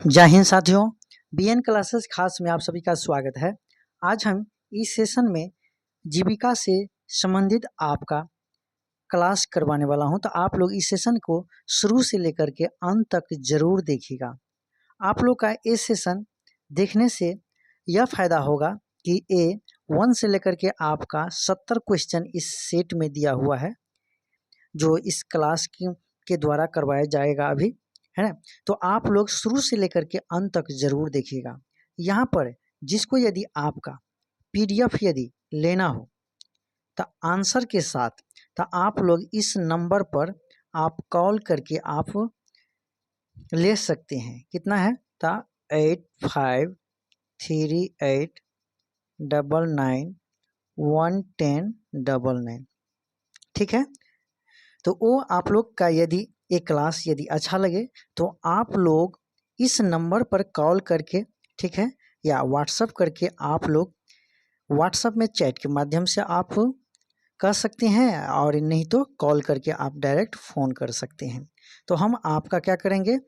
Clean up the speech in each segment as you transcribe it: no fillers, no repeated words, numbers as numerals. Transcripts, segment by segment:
जय हिंद साथियों, BN classes खास में आप सभी का स्वागत है। आज हम इस सेशन में जीविका से संबंधित आपका क्लास करवाने वाला हूं, तो आप लोग इस सेशन को शुरू से लेकर के अंत तक जरूर देखिएगा। आप लोग का इस सेशन देखने से यह फायदा होगा कि A1 से लेकर के आपका 70 क्वेश्चन इस सेट में दिया हुआ है, जो इस क्लास के द्वारा करवाया जाएगा अभी, है ना। तो आप लोग शुरू से लेकर के अंत तक जरूर देखिएगा। यहाँ पर जिसको यदि आपका PDF यदि लेना हो तो आंसर के साथ, तो आप लोग इस नंबर पर आप कॉल करके आप ले सकते हैं। कितना है? तो 853899111099। ठीक है। तो वो आप लोग का यदि एक क्लास यदि अच्छा लगे तो आप लोग इस नंबर पर कॉल करके, ठीक है, या व्हाट्सअप करके आप लोग व्हाट्सअप में चैट के माध्यम से आप कर सकते हैं, और नहीं तो कॉल करके आप डायरेक्ट फ़ोन कर सकते हैं। तो हम आपका क्या करेंगे,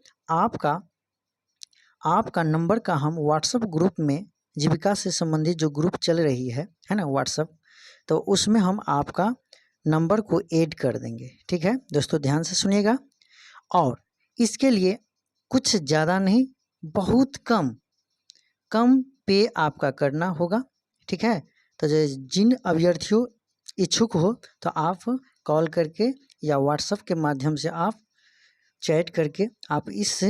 आपका नंबर का हम व्हाट्सअप ग्रुप में, जीविका से संबंधित जो ग्रुप चल रही है ना व्हाट्सअप, तो उसमें हम आपका नंबर को ऐड कर देंगे। ठीक है दोस्तों, ध्यान से सुनिएगा। और इसके लिए कुछ ज़्यादा नहीं, बहुत कम पे आपका करना होगा। ठीक है। तो जिन अभ्यर्थियों इच्छुक हो तो आप कॉल करके या व्हाट्सएप के माध्यम से आप चैट करके आप इस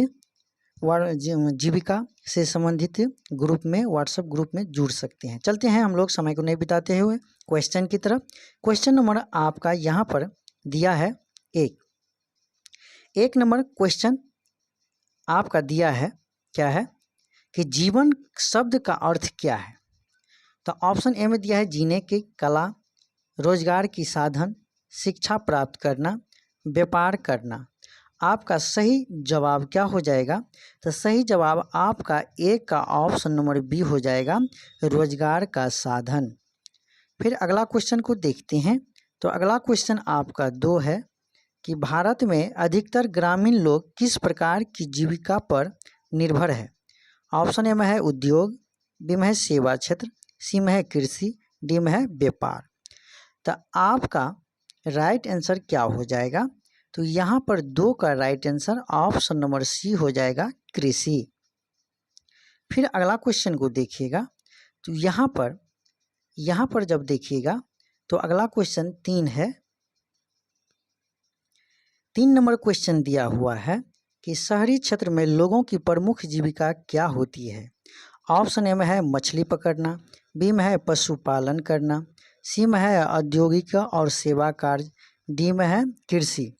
जीविका से संबंधित ग्रुप में, व्हाट्सएप ग्रुप में जुड़ सकते हैं। चलते हैं हम लोग समय को नहीं बिताते हुए क्वेश्चन की तरफ। क्वेश्चन नंबर आपका यहाँ पर दिया है एक नंबर क्वेश्चन आपका दिया है, क्या है कि जीवन शब्द का अर्थ क्या है। तो ऑप्शन ए में दिया है जीने की कला, रोजगार की साधन, शिक्षा प्राप्त करना, व्यापार करना। आपका सही जवाब क्या हो जाएगा? तो सही जवाब आपका ए का ऑप्शन नंबर बी हो जाएगा, रोजगार का साधन। फिर अगला क्वेश्चन को देखते हैं। तो अगला क्वेश्चन आपका 2 है कि भारत में अधिकतर ग्रामीण लोग किस प्रकार की जीविका पर निर्भर है। ऑप्शन ए में है उद्योग, बी में है सेवा क्षेत्र, सी में है कृषि, डी में है व्यापार। तो आपका राइट आंसर क्या हो जाएगा? तो यहाँ पर 2 का right answer option number C हो जाएगा, कृषि। फिर अगला क्वेश्चन को देखिएगा। तो यहाँ पर जब देखिएगा तो अगला क्वेश्चन 3 है। 3 नंबर क्वेश्चन दिया हुआ है कि शहरी क्षेत्र में लोगों की प्रमुख जीविका क्या होती है। ऑप्शन ए में है मछली पकड़ना, बी में है पशुपालन करना, सी में है औद्योगिक और सेवा कार्य, डी में है कृषि।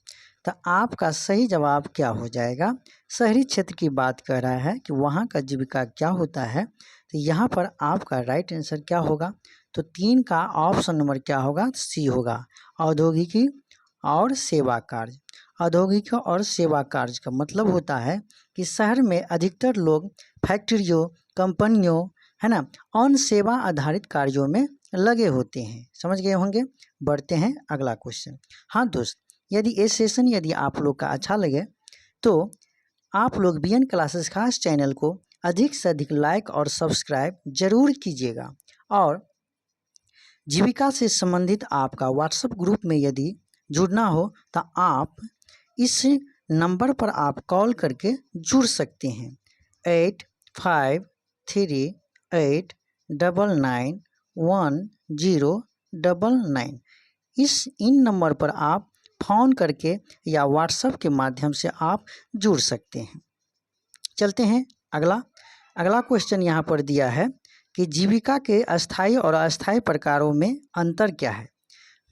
तो आपका सही जवाब क्या हो जाएगा? शहरी क्षेत्र की बात कर रहा है कि वहाँ का जीविका क्या होता है। तो यहाँ पर आपका राइट आंसर क्या होगा? तो 3 का ऑप्शन नंबर क्या होगा? सी होगा, औद्योगिकी और सेवा कार्य। औद्योगिक और सेवा कार्य का मतलब होता है कि शहर में अधिकतर लोग फैक्ट्रियों, कंपनियों, है ना, और सेवा आधारित कार्यों में लगे होते हैं। समझ गए होंगे। बढ़ते हैं अगला क्वेश्चन। हाँ दोस्त, यदि ये सेशन यदि आप लोग का अच्छा लगे तो आप लोग बीएन क्लासेस खास चैनल को अधिक से अधिक लाइक और सब्सक्राइब जरूर कीजिएगा। और जीविका से संबंधित आपका व्हाट्सएप ग्रुप में यदि जुड़ना हो तो आप इस नंबर पर आप कॉल करके जुड़ सकते हैं, 8538991099। इन नंबर पर आप फ़ोन करके या व्हाट्सएप के माध्यम से आप जुड़ सकते हैं। चलते हैं अगला क्वेश्चन यहाँ पर दिया है कि जीविका के अस्थायी और अस्थायी प्रकारों में अंतर क्या है।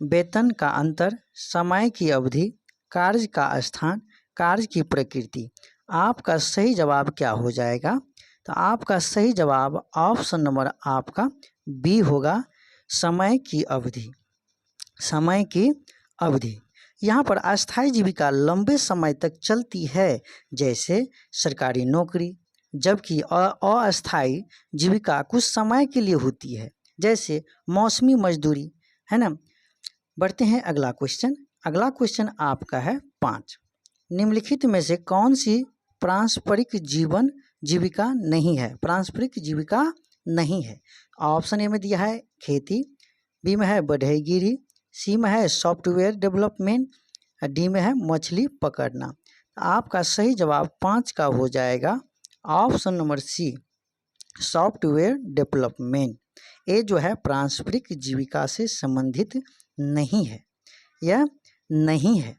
वेतन का अंतर, समय की अवधि, कार्य का स्थान, कार्य की प्रकृति। आपका सही जवाब क्या हो जाएगा? तो आपका सही जवाब ऑप्शन नंबर आपका बी होगा, समय की अवधि। समय की अवधि। यहाँ पर अस्थायी जीविका लंबे समय तक चलती है, जैसे सरकारी नौकरी, जबकि अस्थायी जीविका कुछ समय के लिए होती है, जैसे मौसमी मजदूरी, है ना। बढ़ते हैं अगला क्वेश्चन आपका है 5। निम्नलिखित में से कौन सी पारंपरिक जीवन जीविका नहीं है, पारंपरिक जीविका नहीं है। ऑप्शन ए में दिया है खेती, बी में है बढ़ईगिरी, सी में है सॉफ्टवेयर डेवलपमेंट, डी में है मछली पकड़ना। आपका सही जवाब 5 का हो जाएगा option number C, software development. ये जो है पारंपरिक जीविका से संबंधित नहीं है, यह नहीं है।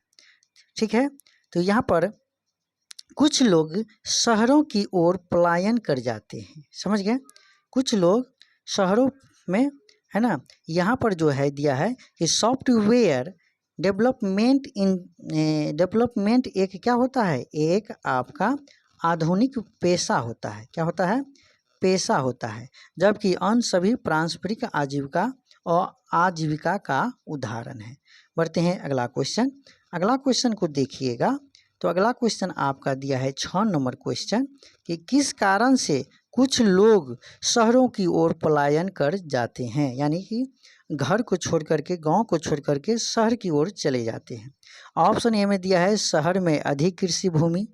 ठीक है, तो यहाँ पर कुछ लोग शहरों की ओर पलायन कर जाते हैं, समझ गए, कुछ लोग शहरों में, है ना। यहाँ पर जो है दिया है कि सॉफ्टवेयर डेवलपमेंट एक क्या होता है, एक आपका आधुनिक पेशा होता है। क्या होता है, पेशा होता है, जबकि अन्य सभी पारंपरिक आजीविका और आजीविका का उदाहरण है। बढ़ते हैं अगला क्वेश्चन। अगला क्वेश्चन को देखिएगा, तो अगला क्वेश्चन आपका दिया है 6 नंबर क्वेश्चन कि किस कारण से कुछ लोग शहरों की ओर पलायन कर जाते हैं, यानी कि घर को छोड़ करके, गांव को छोड़ करके शहर की ओर चले जाते हैं। ऑप्शन ए में दिया है शहर में अधिक कृषि भूमि,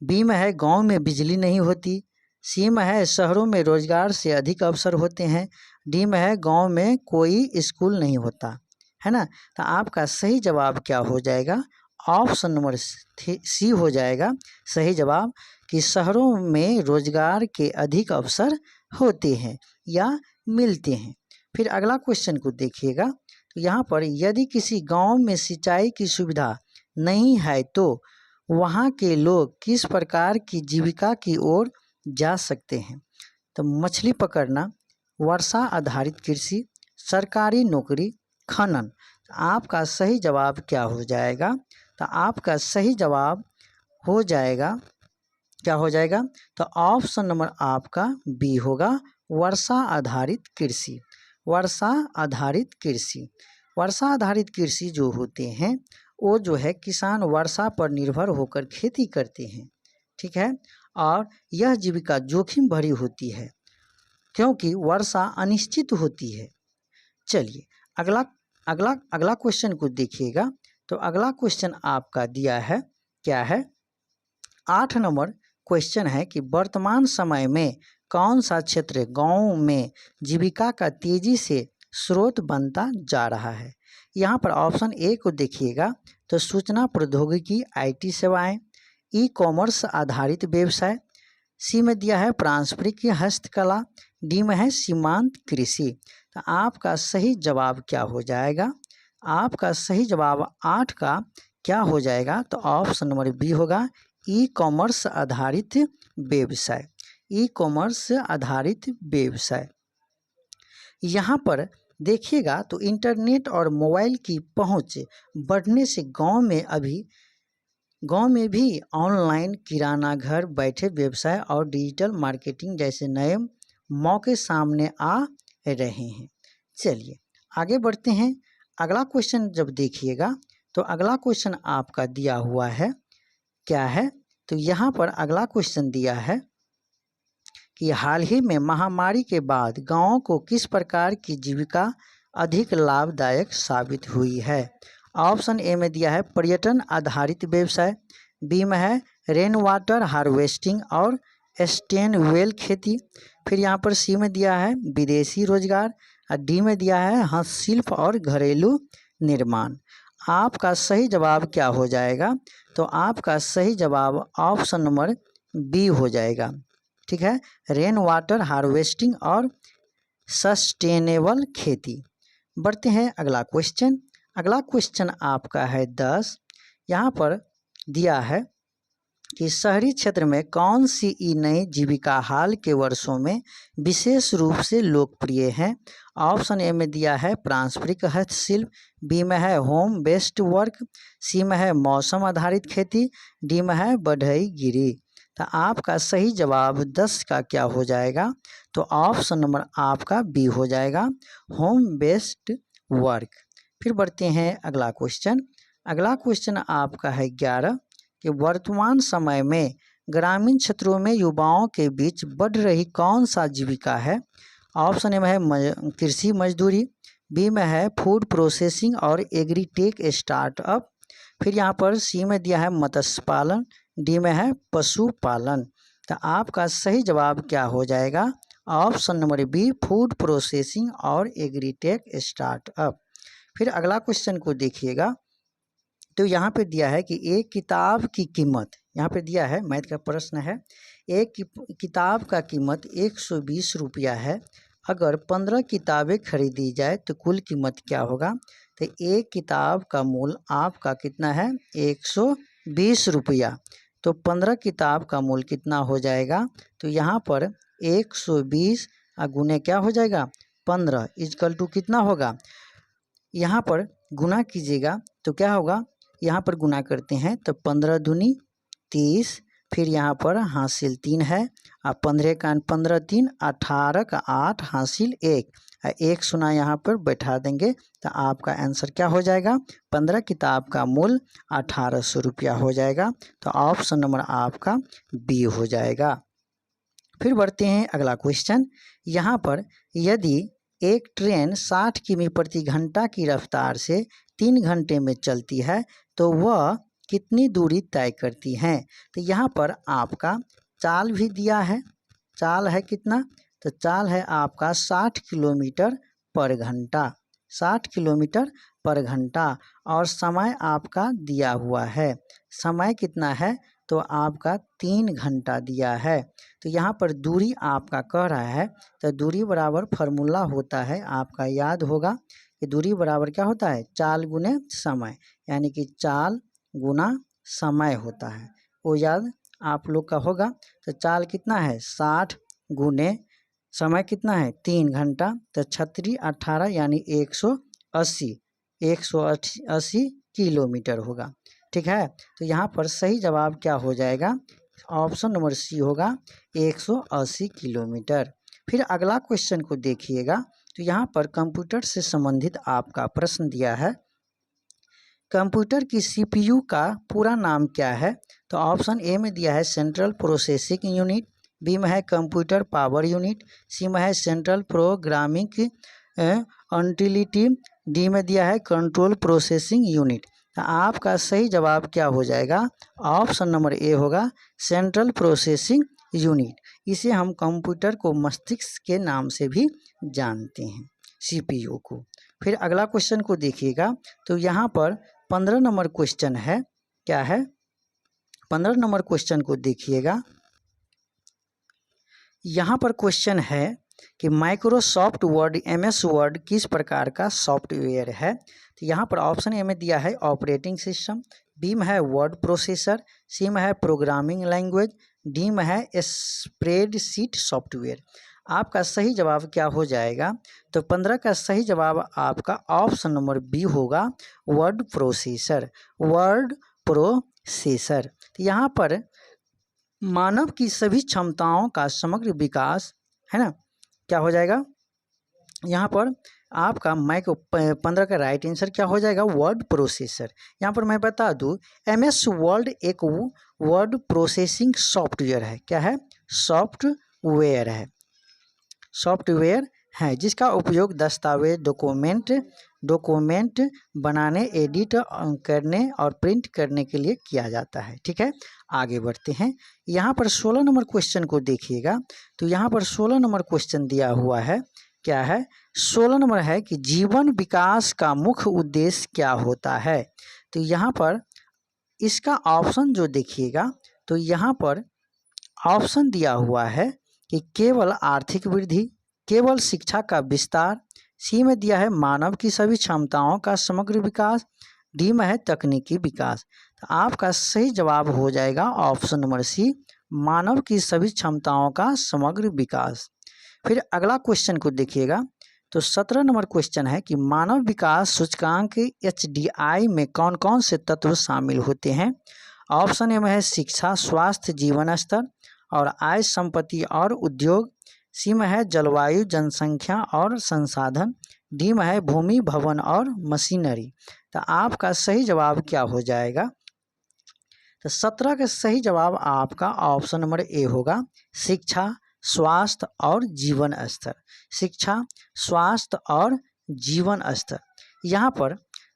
बी में है गांव में बिजली नहीं होती, सी में है शहरों में रोजगार से अधिक अवसर होते हैं, डी में है गांव में कोई स्कूल नहीं होता, है ना। तो आपका सही जवाब क्या हो जाएगा, ऑप्शन नंबर सी हो जाएगा सही जवाब, कि शहरों में रोजगार के अधिक अवसर होते हैं या मिलते हैं। फिर अगला क्वेश्चन को देखिएगा, तो यहाँ पर यदि किसी गांव में सिंचाई की सुविधा नहीं है तो वहाँ के लोग किस प्रकार की जीविका की ओर जा सकते हैं। तो मछली पकड़ना, वर्षा आधारित कृषि, सरकारी नौकरी, खनन। आपका सही जवाब क्या हो जाएगा, तो आपका सही जवाब हो जाएगा, क्या हो जाएगा, तो ऑप्शन नंबर आपका बी होगा, वर्षा आधारित कृषि। वर्षा आधारित कृषि, वर्षा आधारित कृषि जो होते हैं वो जो है किसान वर्षा पर निर्भर होकर खेती करते हैं। ठीक है, और यह जीविका जोखिम भरी होती है क्योंकि वर्षा अनिश्चित होती है। चलिए अगला अगला अगला क्वेश्चन को देखिएगा, तो अगला क्वेश्चन आपका दिया है, क्या है, 8 नंबर क्वेश्चन है कि वर्तमान समय में कौन सा क्षेत्र गांव में जीविका का तेजी से स्रोत बनता जा रहा है। यहाँ पर ऑप्शन ए को देखिएगा, तो सूचना प्रौद्योगिकी आईटी सेवाएं, ई कॉमर्स आधारित व्यवसाय, सी में दिया है पारंपरिक हस्तकला, डी में है सीमांत कृषि। तो आपका सही जवाब क्या हो जाएगा, आपका सही जवाब 8 का क्या हो जाएगा, तो ऑप्शन नंबर बी होगा, ई कॉमर्स आधारित व्यवसाय। ई कॉमर्स आधारित व्यवसाय। यहाँ पर देखिएगा तो इंटरनेट और मोबाइल की पहुँच बढ़ने से गांव में भी ऑनलाइन किराना घर बैठे व्यवसाय और डिजिटल मार्केटिंग जैसे नए मौके सामने आ रहे हैं। चलिए आगे बढ़ते हैं। अगला क्वेश्चन जब देखिएगा, तो अगला क्वेश्चन आपका दिया हुआ है, क्या है, तो यहाँ पर अगला क्वेश्चन दिया है कि हाल ही में महामारी के बाद गांवों को किस प्रकार की जीविका अधिक लाभदायक साबित हुई है। ऑप्शन ए में दिया है पर्यटन आधारित व्यवसाय, बी में है रेन वाटर हार्वेस्टिंग और स्टेन वेल खेती, फिर यहाँ पर सी में दिया है विदेशी रोजगार, और डी में दिया है हस्तशिल्प और घरेलू निर्माण। आपका सही जवाब क्या हो जाएगा, तो आपका सही जवाब ऑप्शन नंबर बी हो जाएगा। ठीक है, रेन वाटर हार्वेस्टिंग और सस्टेनेबल खेती। बढ़ते हैं अगला क्वेश्चन। अगला क्वेश्चन आपका है 10। यहाँ पर दिया है कि शहरी क्षेत्र में कौन सी नई जीविका हाल के वर्षों में विशेष रूप से लोकप्रिय है। ऑप्शन ए में दिया है पारंपरिक हस्तशिल्प, बी में है होम बेस्ड वर्क, सी में है मौसम आधारित खेती, डी में है बढ़ईगिरी। तो आपका सही जवाब 10 का क्या हो जाएगा, तो ऑप्शन नंबर आपका बी हो जाएगा, होम बेस्ड वर्क। फिर बढ़ते हैं अगला क्वेश्चन। अगला क्वेश्चन आपका है 11 कि वर्तमान समय में ग्रामीण क्षेत्रों में युवाओं के बीच बढ़ रही कौन सा जीविका है। ऑप्शन ए में है कृषि मजदूरी, बी में है फूड प्रोसेसिंग और एग्रीटेक स्टार्टअप, फिर यहाँ पर सी में दिया है मत्स्य पालन, डी में है पशुपालन। तो आपका सही जवाब क्या हो जाएगा? Option number B, food processing और एग्रीटेक स्टार्टअप। फिर अगला क्वेश्चन को देखिएगा, तो यहाँ पे दिया है कि एक किताब की कीमत, यहाँ पे दिया है मैथ का प्रश्न है, एक किताब का कीमत 120 रुपया है, अगर 15 किताबें खरीदी जाए तो कुल कीमत क्या होगा? तो एक किताब का मूल्य आपका कितना है? 120 रुपया। तो 15 किताब का मूल्य कितना हो जाएगा? तो यहाँ पर 120 गुने क्या हो जाएगा? 15 इक्वल टू कितना होगा? यहाँ पर गुना कीजिएगा तो क्या होगा? यहाँ पर गुना करते हैं तो 15 दूनी 30, फिर यहाँ पर हासिल 3 है, 15 का 15 3, 18 का 8 हासिल 1 सुना यहाँ पर बैठा देंगे तो आपका आंसर क्या हो जाएगा? 15 किताब का मूल्य 1800 रुपया हो जाएगा। तो ऑप्शन नंबर आपका बी हो जाएगा। फिर बढ़ते हैं अगला क्वेश्चन। यहाँ पर यदि एक ट्रेन 60 किमी प्रति घंटा की रफ्तार से 3 घंटे में चलती है तो वह कितनी दूरी तय करती है? तो यहाँ पर आपका चाल भी दिया है, चाल है कितना? तो चाल है आपका 60 किलोमीटर पर घंटा, 60 किलोमीटर पर घंटा, और समय आपका दिया हुआ है, समय कितना है? तो आपका 3 घंटा दिया है। तो यहाँ पर दूरी आपका कह रहा है, तो दूरी बराबर फार्मूला होता है, आपका याद होगा कि दूरी बराबर क्या होता है? चाल गुने समय, यानी कि चाल गुना समय होता है, वो याद आप लोग का होगा। तो चाल कितना है? 60 गुने समय कितना है? 3 घंटा, तो 36 18 यानी 180 किलोमीटर होगा। ठीक है, तो यहाँ पर सही जवाब क्या हो जाएगा? ऑप्शन नंबर सी होगा 180 किलोमीटर। फिर अगला क्वेश्चन को देखिएगा, तो यहाँ पर कंप्यूटर से संबंधित आपका प्रश्न दिया है, कंप्यूटर की सीपीयू का पूरा नाम क्या है? तो ऑप्शन ए में दिया है सेंट्रल प्रोसेसिंग यूनिट, बी में है कंप्यूटर पावर यूनिट, सी में है सेंट्रल प्रोग्रामिंग यूटिलिटी, डी में दिया है कंट्रोल प्रोसेसिंग यूनिट। तो आपका सही जवाब क्या हो जाएगा? ऑप्शन नंबर ए होगा सेंट्रल प्रोसेसिंग यूनिट। इसे हम कंप्यूटर को मस्तिष्क के नाम से भी जानते हैं, सीपीयू को। फिर अगला क्वेश्चन को देखिएगा, तो यहाँ पर 15 नंबर क्वेश्चन है, क्या है? 15 नंबर क्वेश्चन को देखिएगा, यहाँ पर क्वेश्चन है कि माइक्रोसॉफ्ट वर्ड MS वर्ड किस प्रकार का सॉफ्टवेयर है? तो यहाँ पर ऑप्शन ए में दिया है ऑपरेटिंग सिस्टम, बी में है वर्ड प्रोसेसर, सी में है प्रोग्रामिंग लैंग्वेज, डी में है स्प्रेडशीट सॉफ्टवेयर। आपका सही जवाब क्या हो जाएगा? तो 15 का सही जवाब आपका ऑप्शन नंबर बी होगा वर्ड प्रोसेसर, वर्ड प्रोसेसर। तो यहाँ पर मानव की सभी क्षमताओं का समग्र विकास है ना, क्या हो जाएगा? यहाँ पर आपका 15 का राइट आंसर क्या हो जाएगा? Word processor. यहाँ पर मैं बता दूँ MS वर्ड एक वर्ड प्रोसेसिंग सॉफ्टवेयर है, क्या है? सॉफ्टवेयर है, सॉफ्टवेयर है जिसका उपयोग दस्तावेज डॉक्यूमेंट बनाने, एडिट करने और प्रिंट करने के लिए किया जाता है। ठीक है, आगे बढ़ते हैं। यहाँ पर 16 नंबर क्वेश्चन को देखिएगा, तो यहाँ पर 16 नंबर क्वेश्चन दिया हुआ है, क्या है? 16 नंबर है कि जीवन विकास का मुख्य उद्देश्य क्या होता है? तो यहाँ पर इसका ऑप्शन जो देखिएगा, तो यहाँ पर ऑप्शन दिया हुआ है कि केवल आर्थिक वृद्धि, केवल शिक्षा का विस्तार, सी में दिया है मानव की सभी क्षमताओं का समग्र विकास, डी में है तकनीकी विकास। तो आपका सही जवाब हो जाएगा ऑप्शन नंबर सी, मानव की सभी क्षमताओं का समग्र विकास। फिर अगला क्वेश्चन को देखिएगा, तो 17 नंबर क्वेश्चन है कि मानव विकास सूचकांक HDI में कौन कौन से तत्व शामिल होते हैं? ऑप्शन ए में है शिक्षा, स्वास्थ्य, जीवन स्तर और आय, संपत्ति और उद्योग, सी में है जलवायु, जनसंख्या और संसाधन, डी में है भूमि, भवन और मशीनरी। तो आपका सही जवाब क्या हो जाएगा? तो 17 का सही जवाब आपका ऑप्शन नंबर ए होगा शिक्षा, स्वास्थ्य और जीवन स्तर, शिक्षा, स्वास्थ्य और जीवन स्तर। यहाँ पर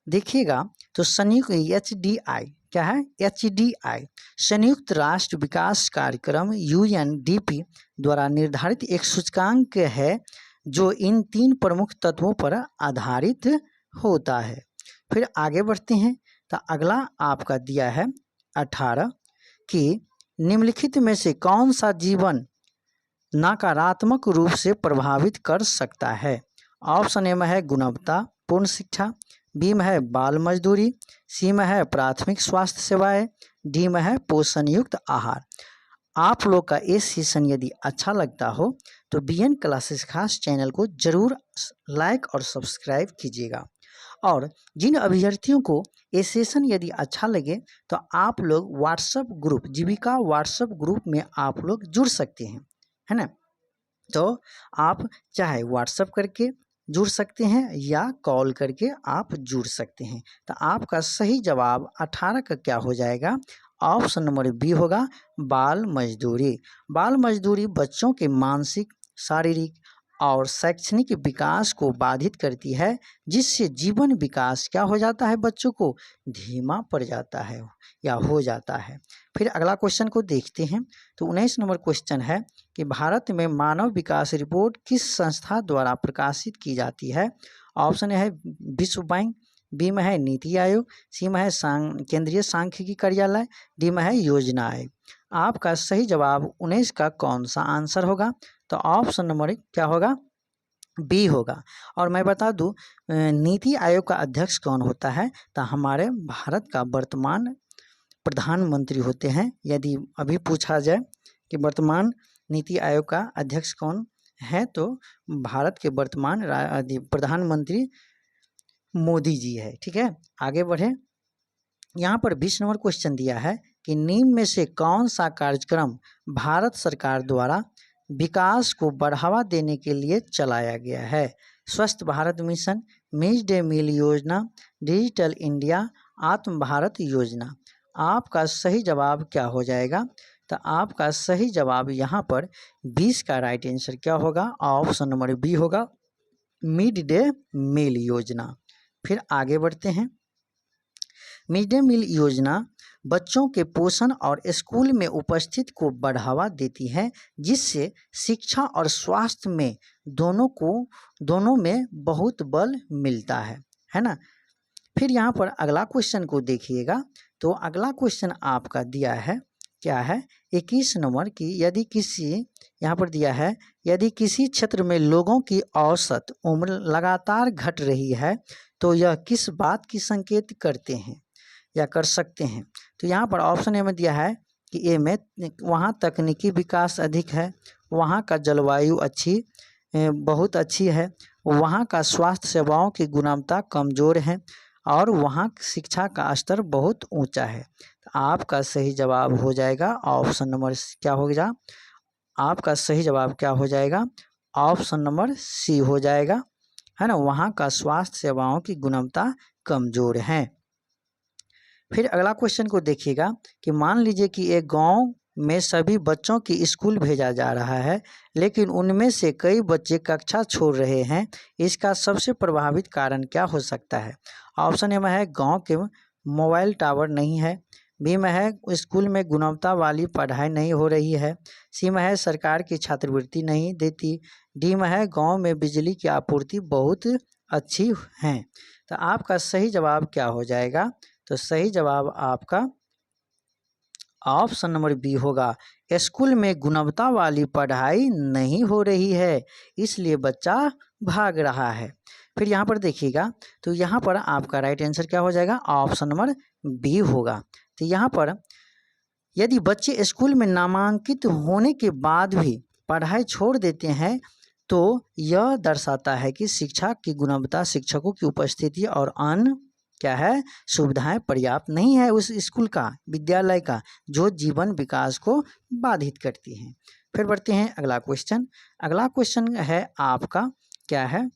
देखिएगा तो संयुक्त HDI क्या है, HDI संयुक्त राष्ट्र विकास कार्यक्रम UNDP द्वारा निर्धारित एक सूचकांक है जो इन 3 प्रमुख तत्वों पर आधारित होता है। फिर आगे बढ़ते हैं, तो अगला आपका दिया है 18 कि निम्नलिखित में से कौन सा जीवन नकारात्मक रूप से प्रभावित कर सकता है। ऑप्शन ए में है गुणवत्तापूर्ण शिक्षा, बी में है बाल मजदूरी, सी में है प्राथमिक स्वास्थ्य सेवाएं, डी में है पोषण युक्त आहार। आप लोग का ये सेशन यदि अच्छा लगता हो तो BN क्लासेस खास चैनल को जरूर लाइक और सब्सक्राइब कीजिएगा। और जिन अभ्यर्थियों को ये सेशन यदि अच्छा लगे तो आप लोग व्हाट्सएप ग्रुप, जीविका व्हाट्सएप ग्रुप में आप लोग जुड़ सकते हैं, है ना। तो आप चाहे व्हाट्सएप करके जुड़ सकते हैं या कॉल करके आप जुड़ सकते हैं। तो आपका सही जवाब 18 का क्या हो जाएगा, ऑप्शन नंबर बी होगा, बाल मजदूरी। बाल मजदूरी बच्चों के मानसिक, शारीरिक और शैक्षणिक विकास को बाधित करती है, जिससे जीवन विकास क्या हो जाता है, बच्चों को धीमा पड़ जाता है या हो जाता है। फिर अगला क्वेश्चन को देखते हैं, तो 19 नंबर क्वेश्चन है कि भारत में मानव विकास रिपोर्ट किस संस्था द्वारा प्रकाशित की जाती है। ऑप्शन ए है विश्व बैंक, बी में है नीति आयोग, सी में है केंद्रीय सांख्यिकी कार्यालय, डी में है योजना आयोग। आपका सही जवाब 19 का कौन सा आंसर होगा, तो ऑप्शन नंबर क्या होगा, बी होगा। और मैं बता दूं नीति आयोग का अध्यक्ष कौन होता है, तो हमारे भारत का वर्तमान प्रधानमंत्री होते हैं। यदि अभी पूछा जाए कि वर्तमान नीति आयोग का अध्यक्ष कौन है, तो भारत के वर्तमान प्रधानमंत्री मोदी जी है। ठीक है, आगे बढ़े। यहाँ पर 20 नंबर क्वेश्चन दिया है कि निम्न में से कौन सा कार्यक्रम भारत सरकार द्वारा विकास को बढ़ावा देने के लिए चलाया गया है। Swasth Bharat mission, mid day meal योजना, डिजिटल इंडिया, आत्म भारत योजना। आपका सही जवाब क्या हो जाएगा, तो आपका सही जवाब यहाँ पर 20 का राइट आंसर क्या होगा, ऑप्शन नंबर बी होगा, मिड डे मील योजना। फिर आगे बढ़ते हैं। मिड डे मील योजना बच्चों के पोषण और स्कूल में उपस्थित को बढ़ावा देती है, जिससे शिक्षा और स्वास्थ्य में दोनों में बहुत बल मिलता है ना। फिर यहाँ पर अगला क्वेश्चन को देखिएगा, तो अगला क्वेश्चन आपका दिया है क्या है, 21 नंबर की, यदि किसी, यहाँ पर दिया है, यदि किसी क्षेत्र में लोगों की औसत उम्र लगातार घट रही है तो यह किस बात की संकेत करते हैं या कर सकते हैं। तो यहाँ पर ऑप्शन ए में दिया है कि ए में वहाँ तकनीकी विकास अधिक है, वहाँ का जलवायु बहुत अच्छी है, वहाँ का स्वास्थ्य सेवाओं की गुणवत्ता कमज़ोर है और वहाँ शिक्षा का स्तर बहुत ऊंचा है। तो आपका सही जवाब हो जाएगा ऑप्शन नंबर क्या हो जाएगा, आपका सही जवाब क्या हो जाएगा, ऑप्शन नंबर सी हो जाएगा, है ना। वहाँ का स्वास्थ्य सेवाओं की गुणवत्ता कमज़ोर है। फिर अगला क्वेश्चन को देखिएगा कि मान लीजिए कि एक गांव में सभी बच्चों की स्कूल भेजा जा रहा है, लेकिन उनमें से कई बच्चे कक्षा छोड़ रहे हैं। इसका सबसे प्रभावित कारण क्या हो सकता है। ऑप्शन ए में है गांव के मोबाइल टावर नहीं है, बी में है स्कूल में गुणवत्ता वाली पढ़ाई नहीं हो रही है, सी में है सरकार की छात्रवृत्ति नहीं देती, डी में है गाँव में बिजली की आपूर्ति बहुत अच्छी है। तो आपका सही जवाब क्या हो जाएगा, तो सही जवाब आपका ऑप्शन नंबर बी होगा, स्कूल में गुणवत्ता वाली पढ़ाई नहीं हो रही है, इसलिए बच्चा भाग रहा है। फिर यहाँ पर देखिएगा, तो यहाँ पर आपका राइट आंसर क्या हो जाएगा, ऑप्शन नंबर बी होगा। तो यहाँ पर यदि बच्चे स्कूल में नामांकित होने के बाद भी पढ़ाई छोड़ देते हैं तो यह दर्शाता है कि शिक्षा की गुणवत्ता, शिक्षकों की उपस्थिति और अन्य क्या है सुविधाएं पर्याप्त नहीं है उस स्कूल का, विद्यालय का, जो जीवन विकास को बाधित करती हैं। फिर बढ़ते हैं अगला क्वेश्चन। अगला क्वेश्चन है आपका क्या है,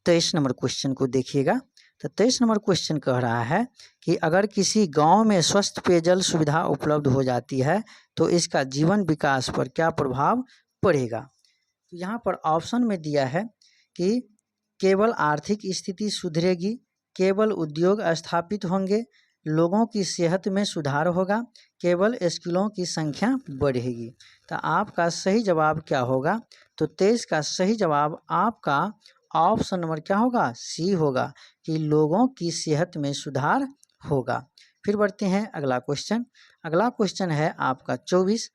23 नंबर क्वेश्चन को देखिएगा। तो 23 नंबर क्वेश्चन कह रहा है कि अगर किसी गांव में स्वस्थ पेयजल सुविधा उपलब्ध हो जाती है तो इसका जीवन विकास पर क्या प्रभाव पड़ेगा। तो यहाँ पर ऑप्शन में दिया है कि केवल आर्थिक स्थिति सुधरेगी, केवल उद्योग स्थापित होंगे, लोगों की सेहत में सुधार होगा, केवल स्कूलों की संख्या बढ़ेगी। तो आपका सही जवाब क्या होगा? तो 23 का सही जवाब आपका ऑप्शन नंबर क्या होगा? सी होगा कि लोगों की सेहत में सुधार होगा। फिर बढ़ते हैं अगला क्वेश्चन। अगला क्वेश्चन है आपका 24।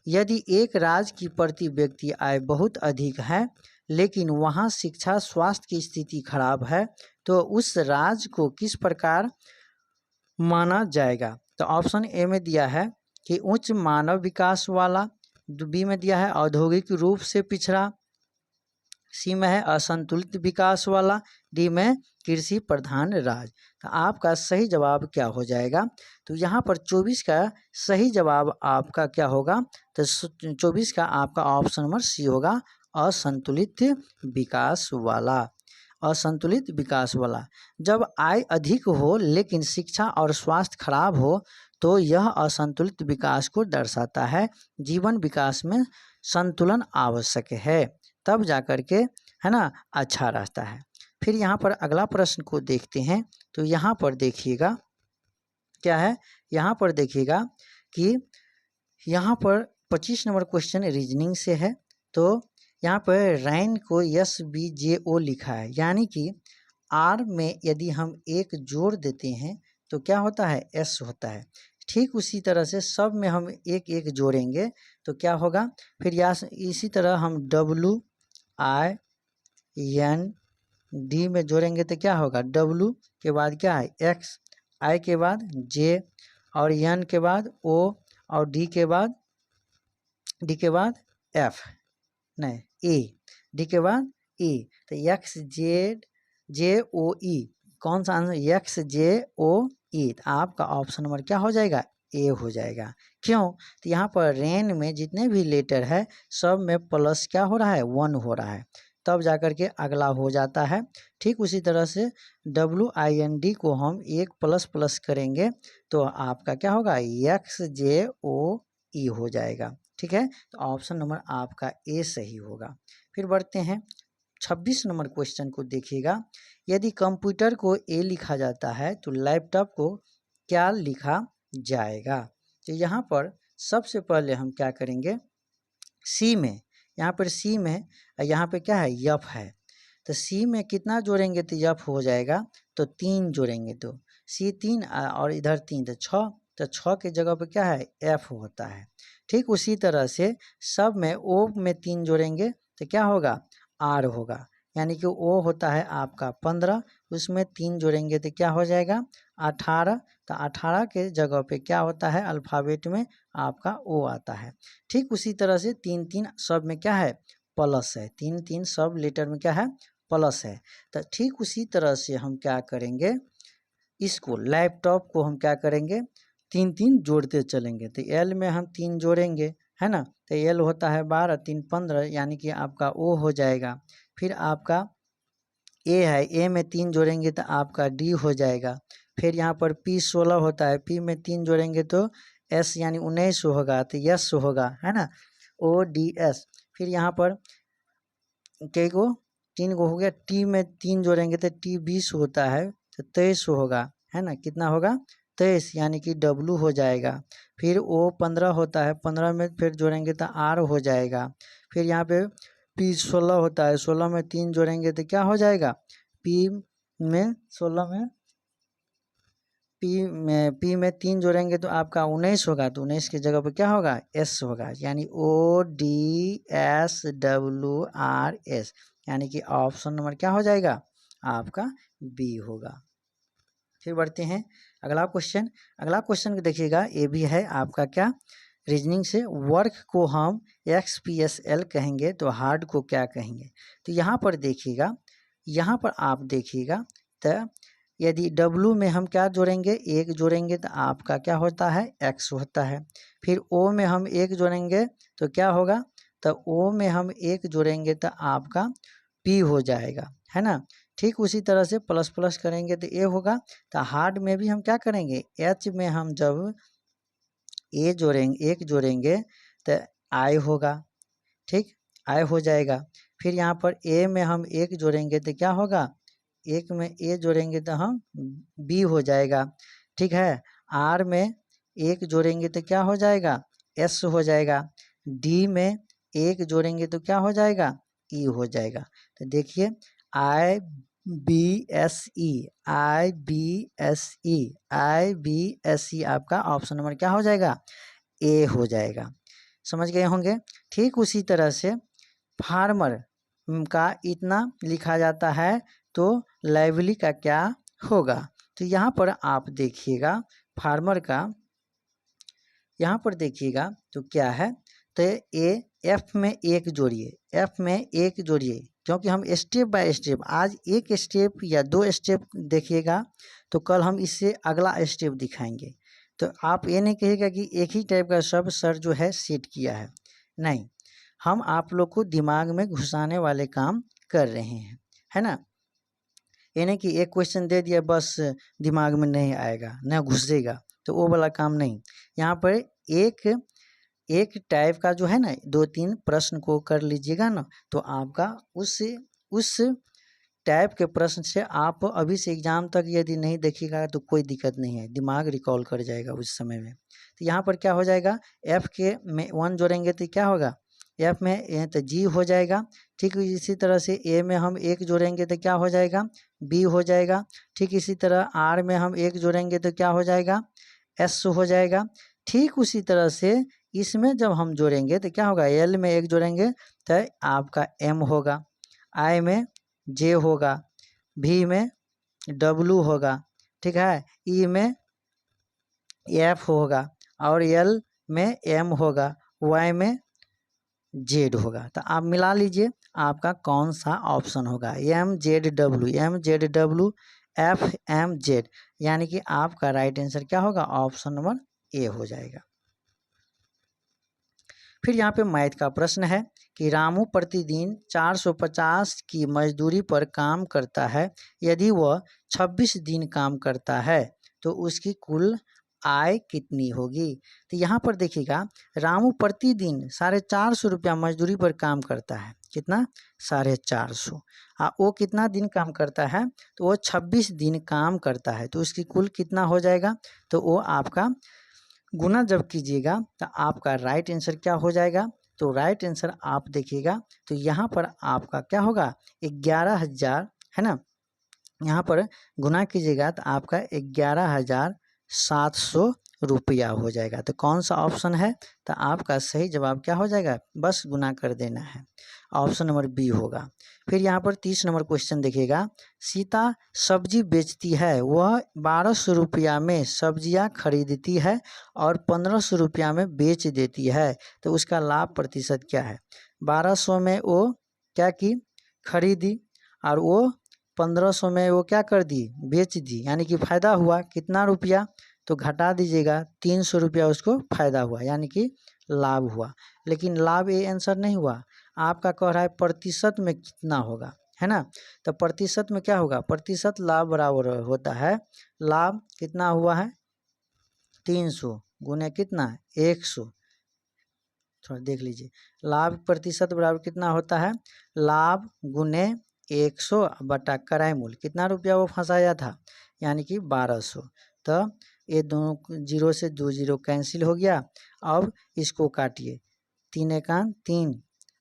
यदि एक राज्य की प्रति व्यक्ति आय बहुत अधिक है लेकिन वहाँ शिक्षा स्वास्थ्य की स्थिति खराब है तो उस राज्य को किस प्रकार माना जाएगा? तो ऑप्शन ए में दिया है कि उच्च मानव विकास वाला, बी में दिया है औद्योगिक रूप से पिछड़ा, सी में है असंतुलित विकास वाला, डी में कृषि प्रधान राज्य। तो आपका सही जवाब क्या हो जाएगा? तो यहाँ पर 24 का सही जवाब आपका क्या होगा? तो 24 का आपका ऑप्शन नंबर सी होगा, असंतुलित विकास वाला। असंतुलित विकास वाला। जब आय अधिक हो लेकिन शिक्षा और स्वास्थ्य खराब हो तो यह असंतुलित विकास को दर्शाता है। जीवन विकास में संतुलन आवश्यक है, तब जाकर के है ना अच्छा रहता है। फिर यहाँ पर अगला प्रश्न को देखते हैं। तो यहाँ पर देखिएगा क्या है, यहाँ पर देखिएगा कि यहाँ पर 25 नंबर क्वेश्चन रीजनिंग से है। तो यहाँ पर रैन को SBJO लिखा है, यानी कि आर में यदि हम एक जोड़ देते हैं तो क्या होता है? एस होता है। ठीक उसी तरह से सब में हम एक एक जोड़ेंगे तो क्या होगा? फिर इसी तरह हम WIND में जोड़ेंगे तो क्या होगा? W के बाद क्या है? X, I के बाद J और N के बाद O और D के बाद F, नहीं E, D के बाद E। तो XJOE कौन सा आंसर? XJOE। तो आपका ऑप्शन नंबर क्या हो जाएगा? ए हो जाएगा। क्यों? तो यहाँ पर रेन में जितने भी लेटर है सब में प्लस क्या हो रहा है? 1 हो रहा है, तब जाकर के अगला हो जाता है। ठीक उसी तरह से WIND को हम एक प्लस प्लस करेंगे तो आपका क्या होगा? XJOE हो जाएगा। ठीक है, तो ऑप्शन नंबर आपका ए सही होगा। फिर बढ़ते हैं 26 नंबर क्वेश्चन को देखिएगा। यदि कंप्यूटर को ए लिखा जाता है तो लैपटॉप को क्या लिखा जाएगा? तो यहाँ पर सबसे पहले हम क्या करेंगे? सी में, यहाँ पर सी में, यहाँ पे क्या है? यफ है। तो सी में कितना जोड़ेंगे तो यफ हो जाएगा? तो 3 जोड़ेंगे तो सी 3 और इधर 3 तो 6। तो 6 के जगह पे क्या है? एफ होता है। ठीक उसी तरह से सब में ओ में 3 जोड़ेंगे तो क्या होगा? आर होगा, यानी कि ओ होता है आपका 15, उसमें 3 जोड़ेंगे तो क्या हो जाएगा? 18। तो 18 के जगह पे क्या होता है? अल्फ़ाबेट में आपका ओ आता है। ठीक उसी तरह से 3 3 सब में क्या है? प्लस है। 3 3 सब लेटर में क्या है? प्लस है। तो ठीक उसी तरह से हम क्या करेंगे? इसको लैपटॉप को हम क्या करेंगे? 3 3 जोड़ते चलेंगे। तो एल में हम 3 जोड़ेंगे, है ना? तो एल होता है 12, 3 15, यानी कि आपका ओ हो जाएगा। फिर आपका ए है, ए में 3 जोड़ेंगे तो आपका डी हो जाएगा। फिर यहाँ पर पी 16 होता है, पी में 3 जोड़ेंगे तो एस यानी 19 होगा, तो यस होगा, है ना? ODS। फिर यहाँ पर कई गो? 3 गो हो गया। टी में 3 जोड़ेंगे तो टी 20 होता है, तो 23 होगा, है ना? कितना होगा? 23, यानी कि डब्लू हो जाएगा। फिर ओ 15 होता है, 15 में फिर जोड़ेंगे तो आर हो जाएगा। फिर यहाँ पे पी 16 होता है, 16 में 3 जोड़ेंगे तो क्या हो जाएगा? पी में 16 में पी में 3 जोड़ेंगे तो आपका 19 होगा, तो 19 की जगह पर क्या होगा? एस होगा, यानी ODSWRS, यानी कि ऑप्शन नंबर क्या हो जाएगा? आपका बी होगा। फिर बढ़ते हैं अगला क्वेश्चन। अगला क्वेश्चन देखिएगा, ये भी है आपका क्या? रीजनिंग से। वर्क को हम XPSL कहेंगे तो हार्ड को क्या कहेंगे? तो यहाँ पर देखिएगा, यहाँ पर आप देखिएगा, तो यदि W में हम क्या जोड़ेंगे? 1 जोड़ेंगे तो आपका क्या होता है? X होता है। फिर O में हम 1 जोड़ेंगे तो क्या होगा? तो O में हम 1 जोड़ेंगे तो आपका P हो जाएगा, है ना? ठीक उसी तरह से प्लस प्लस करेंगे तो A होगा। तो हार्ड में भी हम क्या करेंगे? H में हम जब A जोड़ेंगे, 1 जोड़ेंगे तो I होगा, ठीक, I हो जाएगा। फिर यहाँ पर A में हम 1 जोड़ेंगे तो क्या होगा? 1 में A जोड़ेंगे तो हम B हो जाएगा। ठीक है। आर में 1 जोड़ेंगे तो क्या हो जाएगा, एस हो जाएगा। डी में 1 जोड़ेंगे तो क्या हो जाएगा, ई हो जाएगा। तो देखिए IBSE IBSE आपका ऑप्शन नंबर क्या हो जाएगा, ए हो जाएगा। समझ गए होंगे। ठीक उसी तरह से फार्मर का इतना लिखा जाता है तो लाइवली का क्या होगा। तो यहाँ पर आप देखिएगा फार्मर का, यहाँ पर देखिएगा तो क्या है, तो एफ में 1 जोड़िए, एफ में 1 जोड़िए, क्योंकि हम स्टेप बाय स्टेप आज एक स्टेप या 2 स्टेप देखिएगा तो कल हम इससे अगला स्टेप दिखाएंगे। तो आप ये नहीं कहिएगा कि एक ही टाइप का सब सर जो है सेट किया है, नहीं, हम आप लोग को दिमाग में घुसाने वाले काम कर रहे हैं, है ना। ये नहीं कि एक क्वेश्चन दे दिया बस दिमाग में नहीं आएगा न घुसेगा, तो वो वाला काम नहीं। यहाँ पर एक टाइप का जो है ना 2-3 प्रश्न को कर लीजिएगा ना, तो आपका उस टाइप के प्रश्न से आप अभी से एग्जाम तक यदि नहीं देखिएगा तो कोई दिक्कत नहीं है, दिमाग रिकॉल कर जाएगा उस समय में। तो यहाँ पर क्या हो जाएगा, एफ के में 1 जोड़ेंगे तो क्या होगा, एफ में तो जी हो जाएगा। ठीक इसी तरह से ए में हम 1 जोड़ेंगे तो क्या हो जाएगा, बी हो जाएगा। ठीक इसी तरह आर में हम 1 जोड़ेंगे तो क्या हो जाएगा, एस हो जाएगा। ठीक उसी तरह से इसमें जब हम जोड़ेंगे तो क्या होगा, एल में 1 जोड़ेंगे तो आपका एम होगा, आई में जे होगा, भी में डब्लू होगा, ठीक है, ई में एफ होगा और एल में एम होगा, वाई में जेड होगा। तो आप मिला लीजिए आपका कौन सा ऑप्शन होगा, M Z W F M Z, यानी कि आपका राइट आंसर क्या होगा, ऑप्शन नंबर ए हो जाएगा। फिर यहाँ पे मैथ का प्रश्न है कि रामू प्रतिदिन 450 की मजदूरी पर काम करता है, यदि वह 26 दिन काम करता है तो उसकी कुल आय कितनी होगी। तो यहाँ पर देखिएगा रामू प्रतिदिन 450 रुपया मजदूरी पर काम करता है, कितना, 450। वो कितना दिन काम करता है, तो वो 26 दिन काम करता है, तो उसकी कुल कितना हो जाएगा, तो वो आपका गुना जब कीजिएगा तो आपका राइट आंसर क्या हो जाएगा। तो राइट आंसर आप देखिएगा तो यहाँ पर आपका क्या होगा, 11,000 है ना, यहाँ पर गुना कीजिएगा तो आपका 11,700 रुपया हो जाएगा। तो कौन सा ऑप्शन है, तो आपका सही जवाब क्या हो जाएगा, बस गुना कर देना है, ऑप्शन नंबर बी होगा। फिर यहाँ पर 30 नंबर क्वेश्चन देखिएगा, सीता सब्जी बेचती है, वह 1200 रुपया में सब्जियाँ खरीदती है और 1500 रुपया में बेच देती है, तो उसका लाभ प्रतिशत क्या है। 1200 में वो क्या की, खरीदी, और वो 1500 में वो क्या कर दी, बेच दी, यानी कि फायदा हुआ कितना रुपया, तो घटा दीजिएगा 300 रुपया उसको फायदा हुआ, यानी कि लाभ हुआ। लेकिन लाभ ये आंसर नहीं हुआ, आपका कह रहा है प्रतिशत में कितना होगा, है ना। तो प्रतिशत में क्या होगा, प्रतिशत लाभ बराबर होता है, लाभ कितना हुआ है 300 गुने कितना 100, थोड़ा देख लीजिए, लाभ प्रतिशत बराबर कितना होता है, लाभ गुने 100 बटा किराए मूल्य, कितना रुपया वो फंसाया था, यानी कि 1200। तो ये दोनों जीरो से 2 जीरो कैंसिल हो गया। अब इसको काटिए, 3 एकान 3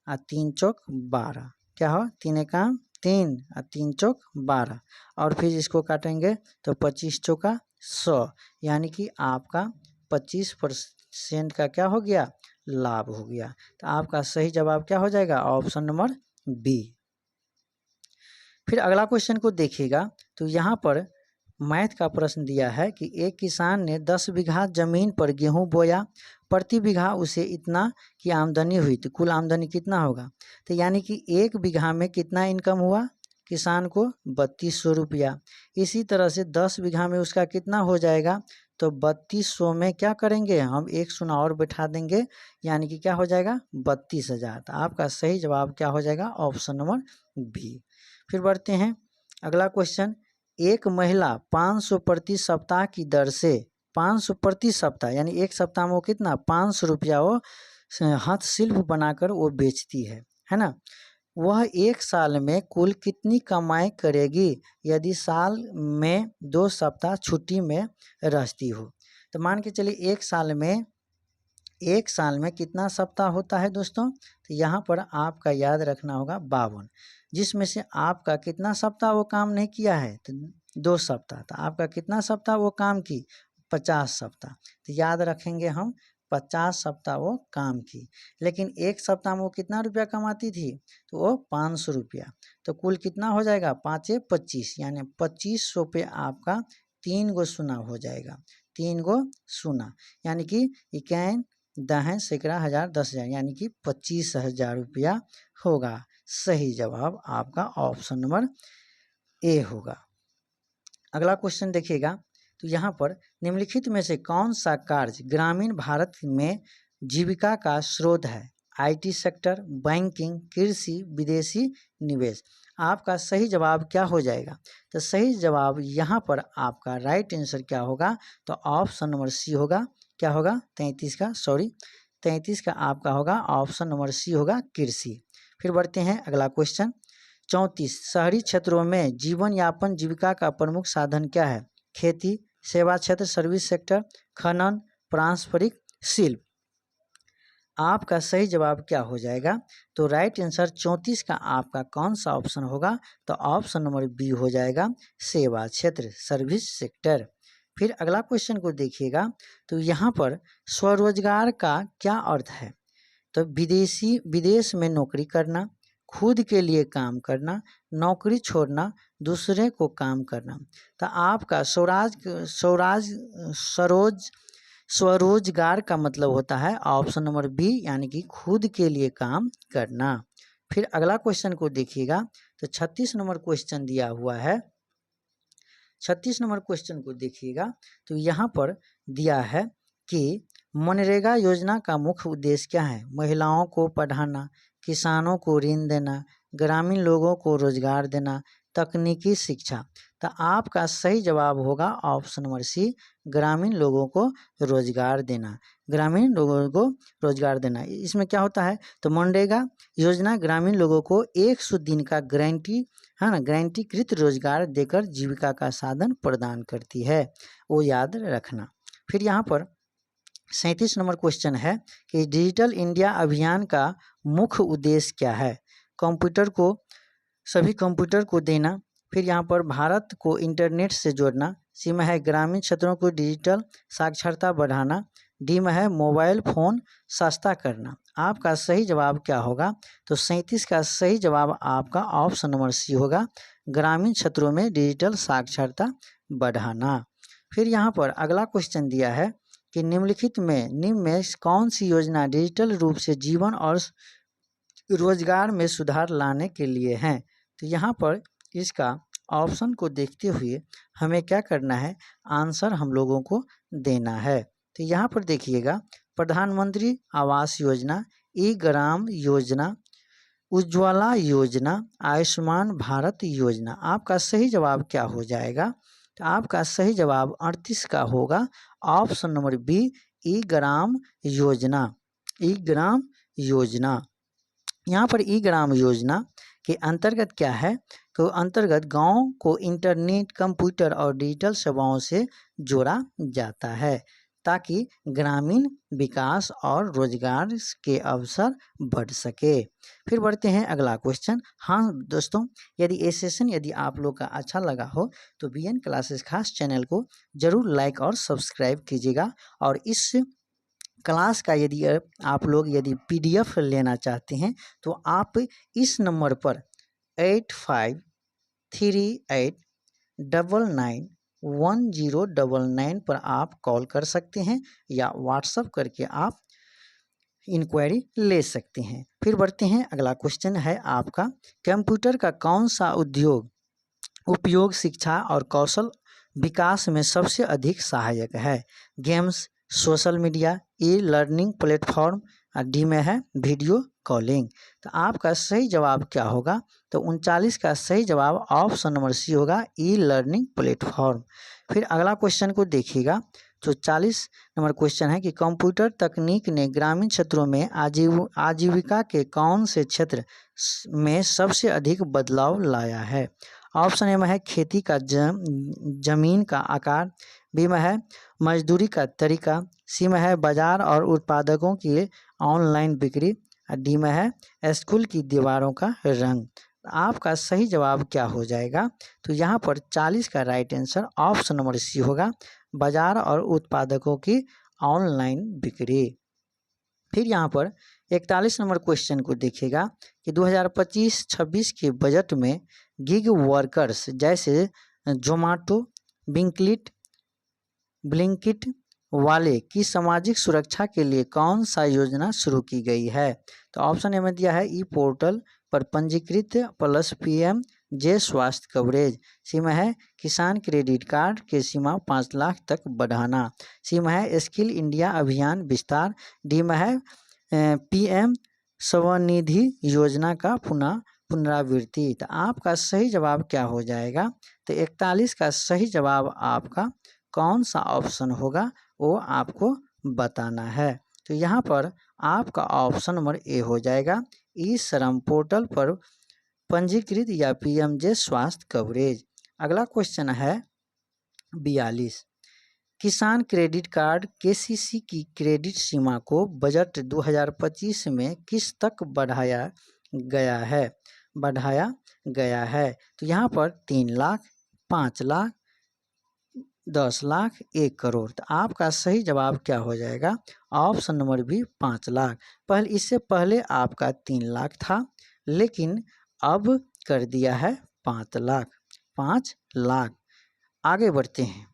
और 3 चौक 12, क्या हो 3 एकान 3 और 3 चौक 12, और फिर इसको काटेंगे तो 25 चौका 100, यानी कि आपका 25% का क्या हो गया, लाभ हो गया। तो आपका सही जवाब क्या हो जाएगा, ऑप्शन नंबर बी। फिर अगला क्वेश्चन को देखिएगा तो यहाँ पर मैथ का प्रश्न दिया है कि एक किसान ने 10 बीघा जमीन पर गेहूं बोया, प्रति बीघा उसे इतना की आमदनी हुई, तो कुल आमदनी कितना होगा। तो यानी कि 1 बीघा में कितना इनकम हुआ किसान को, 3200 रुपया। इसी तरह से 10 बीघा में उसका कितना हो जाएगा, तो 3200 में क्या करेंगे हम 1 शून्य और बैठा देंगे, यानी कि क्या हो जाएगा 32,000। तो आपका सही जवाब क्या हो जाएगा, ऑप्शन नंबर बी। फिर बढ़ते हैं अगला क्वेश्चन, एक महिला 500 प्रति सप्ताह की दर से, 500 प्रति सप्ताह यानी एक सप्ताह में वो कितना 500 रुपया वो हस्तशिल्प बनाकर वो बेचती है ना। वह एक साल में कुल कितनी कमाई करेगी यदि साल में 2 सप्ताह छुट्टी में रहती हो। तो मान के चलिए एक साल में कितना सप्ताह होता है दोस्तों, तो यहाँ पर आपका याद रखना होगा 52, जिसमें से आपका कितना सप्ताह वो काम नहीं किया है, तो 2 सप्ताह। तो आपका कितना सप्ताह वो काम की, 50 सप्ताह। तो याद रखेंगे हम 50 सप्ताह वो काम की, लेकिन एक सप्ताह में वो कितना रुपया कमाती थी, तो वो 500 रुपया। तो कुल कितना हो जाएगा, 5 × 25 यानी 2500 पे आपका 3 गो शून्य हो जाएगा, 3 गो शून्य, यानी कि इक्यावन दहें सैकड़ा हजार 10,000 यानी कि 25,000 रुपया होगा। सही जवाब आपका ऑप्शन नंबर ए होगा। अगला क्वेश्चन देखिएगा, तो यहाँ पर निम्नलिखित में से कौन सा कार्य ग्रामीण भारत में जीविका का स्रोत है। आईटी सेक्टर, बैंकिंग, कृषि, विदेशी निवेश। आपका सही जवाब क्या हो जाएगा, तो सही जवाब यहाँ पर आपका राइट आंसर क्या होगा, तो ऑप्शन नंबर सी होगा। क्या होगा, 33 का आपका होगा ऑप्शन नंबर सी होगा, कृषि। फिर बढ़ते हैं अगला क्वेश्चन 34, शहरी क्षेत्रों में जीवन यापन जीविका का प्रमुख साधन क्या है। खेती, सेवा क्षेत्र, सर्विस सेक्टर, खनन, पारंपरिक शिल्प। आपका सही जवाब क्या हो जाएगा, तो राइट आंसर 34 का आपका कौन सा ऑप्शन होगा, तो ऑप्शन नंबर बी हो जाएगा, सेवा क्षेत्र, सर्विस सेक्टर। फिर अगला क्वेश्चन को देखिएगा, तो यहाँ पर स्वरोजगार का क्या अर्थ है, तो विदेश में नौकरी करना, खुद के लिए काम करना, नौकरी छोड़ना, दूसरे को काम करना। तो आपका स्वरोजगार का मतलब होता है ऑप्शन नंबर बी, यानी कि खुद के लिए काम करना। फिर अगला क्वेश्चन को देखिएगा, तो 36 नंबर क्वेश्चन दिया हुआ है। 36 नंबर क्वेश्चन को देखिएगा, तो यहाँ पर दिया है कि मनरेगा योजना का मुख्य उद्देश्य क्या है। महिलाओं को पढ़ाना, किसानों को ऋण देना, ग्रामीण लोगों को रोजगार देना, तकनीकी शिक्षा। तो आपका सही जवाब होगा ऑप्शन नंबर सी, ग्रामीण लोगों को रोजगार देना, ग्रामीण लोगों को रोजगार देना। इसमें क्या होता है, तो मनरेगा योजना ग्रामीण लोगों को 100 दिन का गारंटीकृत रोजगार देकर जीविका का साधन प्रदान करती है, वो याद रखना। फिर यहाँ पर 37 नंबर क्वेश्चन है कि डिजिटल इंडिया अभियान का मुख्य उद्देश्य क्या है। सभी कंप्यूटर को देना, फिर यहाँ पर भारत को इंटरनेट से जोड़ना, सी में है ग्रामीण क्षेत्रों को डिजिटल साक्षरता बढ़ाना, डी में है मोबाइल फ़ोन सस्ता करना। आपका सही जवाब क्या होगा, तो 37 का सही जवाब आपका ऑप्शन नंबर सी होगा, ग्रामीण क्षेत्रों में डिजिटल साक्षरता बढ़ाना। फिर यहाँ पर अगला क्वेश्चन दिया है कि निम्नलिखित में कौन सी योजना डिजिटल रूप से जीवन और रोजगार में सुधार लाने के लिए हैं। तो यहाँ पर इसका ऑप्शन को देखते हुए हमें क्या करना है, आंसर हम लोगों को देना है। तो यहाँ पर देखिएगा, प्रधानमंत्री आवास योजना, ई ग्राम योजना, उज्ज्वला योजना, आयुष्मान भारत योजना। आपका सही जवाब क्या हो जाएगा, तो आपका सही जवाब 38 का होगा ऑप्शन नंबर बी, ई ग्राम योजना। ई ग्राम योजना, यहाँ पर ई ग्राम योजना के अंतर्गत क्या है, तो अंतर्गत गांव को इंटरनेट, कंप्यूटर और डिजिटल सेवाओं से जोड़ा जाता है ताकि ग्रामीण विकास और रोजगार के अवसर बढ़ सके। फिर बढ़ते हैं अगला क्वेश्चन। हाँ दोस्तों, यदि ये सेशन यदि आप लोग का अच्छा लगा हो तो BN क्लासेस खास चैनल को जरूर लाइक और सब्सक्राइब कीजिएगा। और इस क्लास का यदि आप लोग यदि PDF लेना चाहते हैं तो आप इस नंबर पर 8538991099 पर आप कॉल कर सकते हैं या व्हाट्सएप करके आप इंक्वायरी ले सकते हैं। फिर बढ़ते हैं अगला क्वेश्चन है आपका, कंप्यूटर का कौन सा उपयोग शिक्षा और कौशल विकास में सबसे अधिक सहायक है। Games, social media, e learning platform, D में है वीडियो कॉलिंग। तो आपका सही जवाब क्या होगा, तो 39 का सही जवाब ऑप्शन नंबर सी होगा, ई लर्निंग प्लेटफॉर्म। फिर अगला क्वेश्चन को देखिएगा, तो 40 नंबर क्वेश्चन है कि कंप्यूटर तकनीक ने ग्रामीण क्षेत्रों में आजीविका के कौन से क्षेत्र में सबसे अधिक बदलाव लाया है। ऑप्शन ए में है खेती का जमीन का आकार, बी में है मजदूरी का तरीका, सी में है बाजार और उत्पादकों की ऑनलाइन बिक्री, डी में है स्कूल की दीवारों का रंग। आपका सही जवाब क्या हो जाएगा? तो यहाँ पर 40 का right answer option number C होगा, बाजार और उत्पादकों की ऑनलाइन बिक्री। फिर यहाँ पर 41 नंबर क्वेश्चन को देखिएगा कि 2025-26 के बजट में गिग वर्कर्स जैसे जोमेटो, ब्लिंकिट वाले की सामाजिक सुरक्षा के लिए कौन सा योजना शुरू की गई है? तो ऑप्शन ए में दिया है ई पोर्टल पर पंजीकृत प्लस पीएम-जे स्वास्थ्य कवरेज, सी में है किसान क्रेडिट कार्ड की सीमा 5 लाख तक बढ़ाना, सी में है स्किल इंडिया अभियान विस्तार, डी में है पीएम स्वनिधि योजना का पुनरावृत्ति। तो आपका सही जवाब क्या हो जाएगा? तो 41 का सही जवाब आपका कौन सा ऑप्शन होगा वो आपको बताना है। तो यहाँ पर आपका ऑप्शन नंबर ए हो जाएगा, ई श्रम पोर्टल पर पंजीकृत या पीएम-जे स्वास्थ्य कवरेज। अगला क्वेश्चन है 42, किसान क्रेडिट कार्ड केसीसी की क्रेडिट सीमा को बजट 2025 में किस तक बढ़ाया गया है? तो यहाँ पर 3 लाख, 5 लाख, 10 लाख, 1 करोड़। तो आपका सही जवाब क्या हो जाएगा? Option number B 5 lakh. इससे पहले आपका 3 लाख था, लेकिन अब कर दिया है 5 लाख। आगे बढ़ते हैं।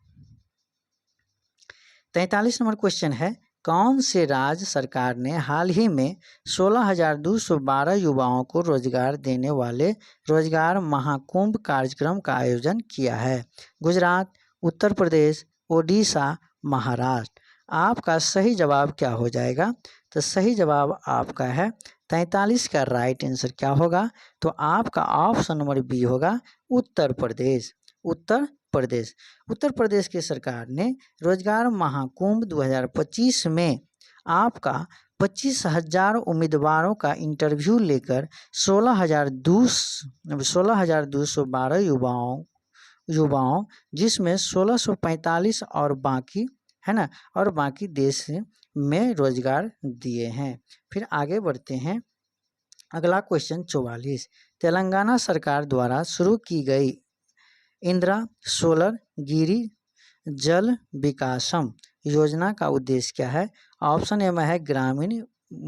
43 नंबर क्वेश्चन है, कौन से राज्य सरकार ने हाल ही में 16,212 युवाओं को रोजगार देने वाले रोजगार महाकुंभ कार्यक्रम का आयोजन किया है? गुजरात, उत्तर प्रदेश, ओडिशा, महाराष्ट्र। आपका सही जवाब क्या हो जाएगा? तो सही जवाब आपका है 43 का राइट आंसर क्या होगा? तो आपका ऑप्शन नंबर बी होगा, उत्तर प्रदेश। उत्तर प्रदेश की सरकार ने रोजगार महाकुंभ 2025 में आपका 25,000 उम्मीदवारों का इंटरव्यू लेकर 16,212 युवाओं जिसमें 1645 और बाकी देश में रोजगार दिए हैं। फिर आगे बढ़ते हैं। अगला क्वेश्चन 44, तेलंगाना सरकार द्वारा शुरू की गई इंदिरा सोलर गिरी जल विकासम योजना का उद्देश्य क्या है? ऑप्शन ए में है ग्रामीण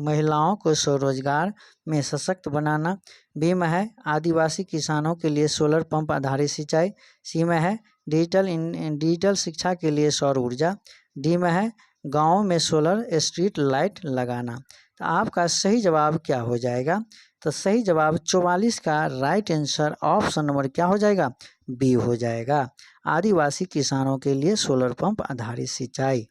महिलाओं को स्वरोजगार में सशक्त बनाना, बी में है आदिवासी किसानों के लिए सोलर पंप आधारित सिंचाई, सी में है डिजिटल शिक्षा के लिए सौर ऊर्जा, डी में है गाँव में सोलर स्ट्रीट लाइट लगाना। तो आपका सही जवाब क्या हो जाएगा? तो सही जवाब 44 का राइट आंसर ऑप्शन नंबर क्या हो जाएगा? बी हो जाएगा, आदिवासी किसानों के लिए सोलर पंप आधारित सिंचाई।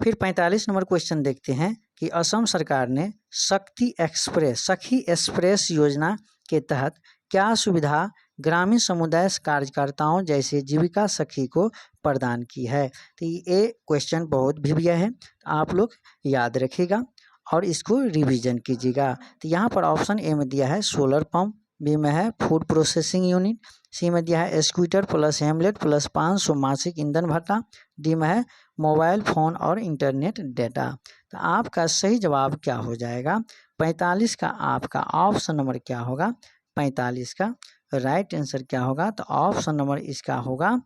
फिर 45 नंबर क्वेश्चन देखते हैं कि असम सरकार ने सखी एक्सप्रेस योजना के तहत क्या सुविधा ग्रामीण समुदाय कार्यकर्ताओं जैसे जीविका सखी को प्रदान की है? तो ये क्वेश्चन बहुत भिविया है, आप लोग याद रखिएगा और इसको रिवीजन कीजिएगा। तो यहाँ पर ऑप्शन ए में दिया है सोलर पंप, बी में है फूड प्रोसेसिंग यूनिट, सी में दिया है स्कूटर प्लस हेमलेट प्लस 500 मासिक ईंधन भत्ता, डी में है मोबाइल फ़ोन और इंटरनेट डेटा। तो आपका सही जवाब क्या हो जाएगा? 45 का आपका ऑप्शन नंबर क्या होगा? 45 का राइट आंसर क्या होगा? तो ऑप्शन नंबर इसका होगा,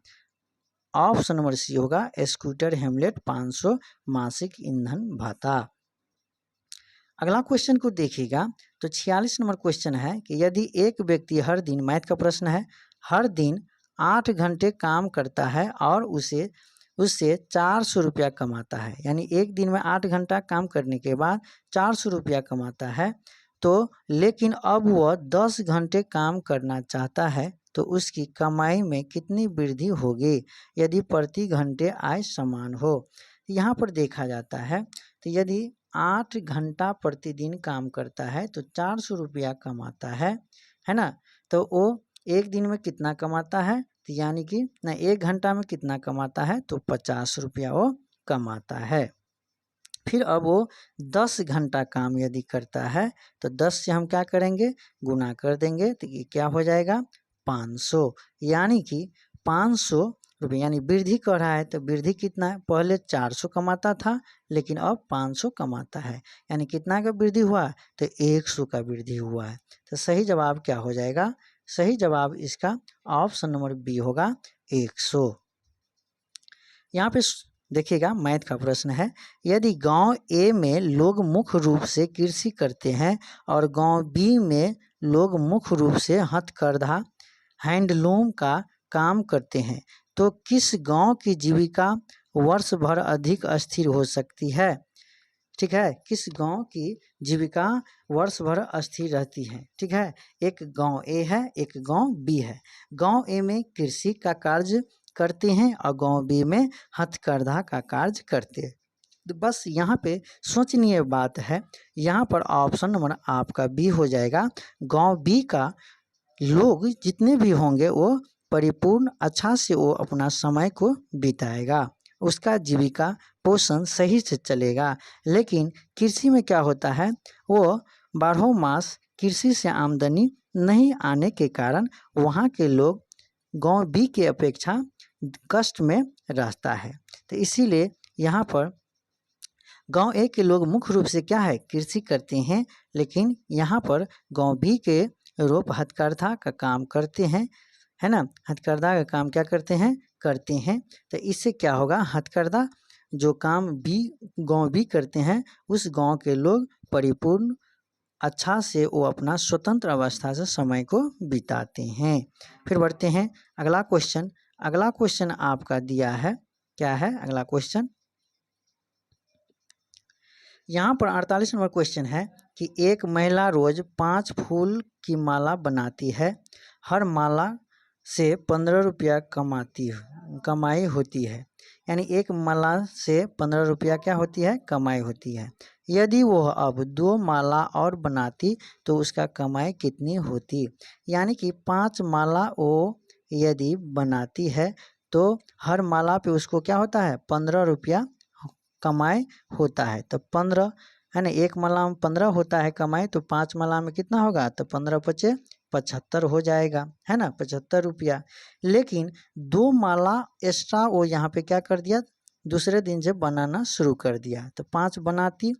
ऑप्शन नंबर सी होगा, स्कूटर हेमलेट 500 मासिक ईंधन भत्ता। अगला क्वेश्चन को देखिएगा। तो 46 नंबर क्वेश्चन है कि यदि एक व्यक्ति हर दिन, मैथ का प्रश्न है, हर दिन 8 घंटे काम करता है और उससे 400 रुपया कमाता है, यानी एक दिन में 8 घंटा काम करने के बाद 400 रुपया कमाता है, तो लेकिन अब वह 10 घंटे काम करना चाहता है, तो उसकी कमाई में कितनी वृद्धि होगी यदि प्रति घंटे आय समान हो? यहाँ पर देखा जाता है, तो यदि 8 घंटा प्रतिदिन काम करता है तो 400 रुपया कमाता है ना? तो वो एक दिन में कितना कमाता है? तो यानी कि ना 1 घंटा में कितना कमाता है, तो 50 रुपया वो कमाता है। फिर अब वो 10 घंटा काम यदि करता है तो 10 से हम क्या करेंगे, गुना कर देंगे, तो ये क्या हो जाएगा 500। यानी कि 500 रुपये, यानी वृद्धि कर रहा है। तो वृद्धि कितना है, पहले 400 कमाता था लेकिन अब 500 कमाता है, यानी कितना का वृद्धि हुआ, तो 100 का वृद्धि हुआ है। तो सही जवाब क्या हो जाएगा, सही जवाब इसका ऑप्शन नंबर बी होगा 100। यहाँ पे देखिएगा मैथ का प्रश्न है, यदि गांव ए में लोग मुख्य रूप से कृषि करते हैं और गांव बी में लोग मुख्य रूप से हथकरघा हैंडलूम का काम करते हैं, तो किस गांव की जीविका वर्ष भर अधिक स्थिर हो सकती है। ठीक है, किस गांव की जीविका वर्ष भर अस्थिर रहती है। ठीक है, एक गांव ए है, एक गांव बी है। गांव ए में कृषि का कार्य करते हैं और गांव बी में हथकरघा का कार्य करते हैं। तो बस यहाँ पे सोचनीय बात है, यहाँ पर ऑप्शन नंबर आपका बी हो जाएगा। गांव बी का लोग जितने भी होंगे वो परिपूर्ण अच्छा से वो अपना समय को बिताएगा, उसका जीविका पोषण सही से चलेगा। लेकिन कृषि में क्या होता है, वो 12 मास कृषि से आमदनी नहीं आने के कारण वहाँ के लोग गांव बी के अपेक्षा कष्ट में रहता है। तो इसीलिए यहाँ पर गांव ए के लोग मुख्य रूप से क्या है, कृषि करते हैं, लेकिन यहाँ पर गांव बी के लोग हथकरघा का काम करते हैं, है ना, हथकरघा का काम क्या करते हैं। तो इससे क्या होगा, हथकरघा जो काम बी गांव बी करते हैं उस गांव के लोग परिपूर्ण अच्छा से वो अपना स्वतंत्र अवस्था से समय को बिताते हैं। फिर बढ़ते हैं अगला क्वेश्चन। अगला क्वेश्चन आपका दिया है, क्या है अगला क्वेश्चन, यहाँ पर 48 नंबर क्वेश्चन है कि एक महिला रोज 5 फूल की माला बनाती है, हर माला से 15 रुपया कमाई होती है, यानी एक माला से 15 रुपया क्या होती है, कमाई होती है। यदि वह अब 2 माला और बनाती तो उसका कमाई कितनी होती। यानी कि 5 माला वो यदि बनाती है तो हर माला पे उसको क्या होता है, 15 रुपया कमाई होता है। तो 15 है ना, एक माला में 15 होता है कमाई, तो 5 माला में कितना होगा, तो 15 पचे 75 हो जाएगा, है ना, 75 रुपया। लेकिन 2 माला एक्स्ट्रा वो यहाँ पे क्या कर दिया, दूसरे दिन से बनाना शुरू कर दिया। तो 5 बनाती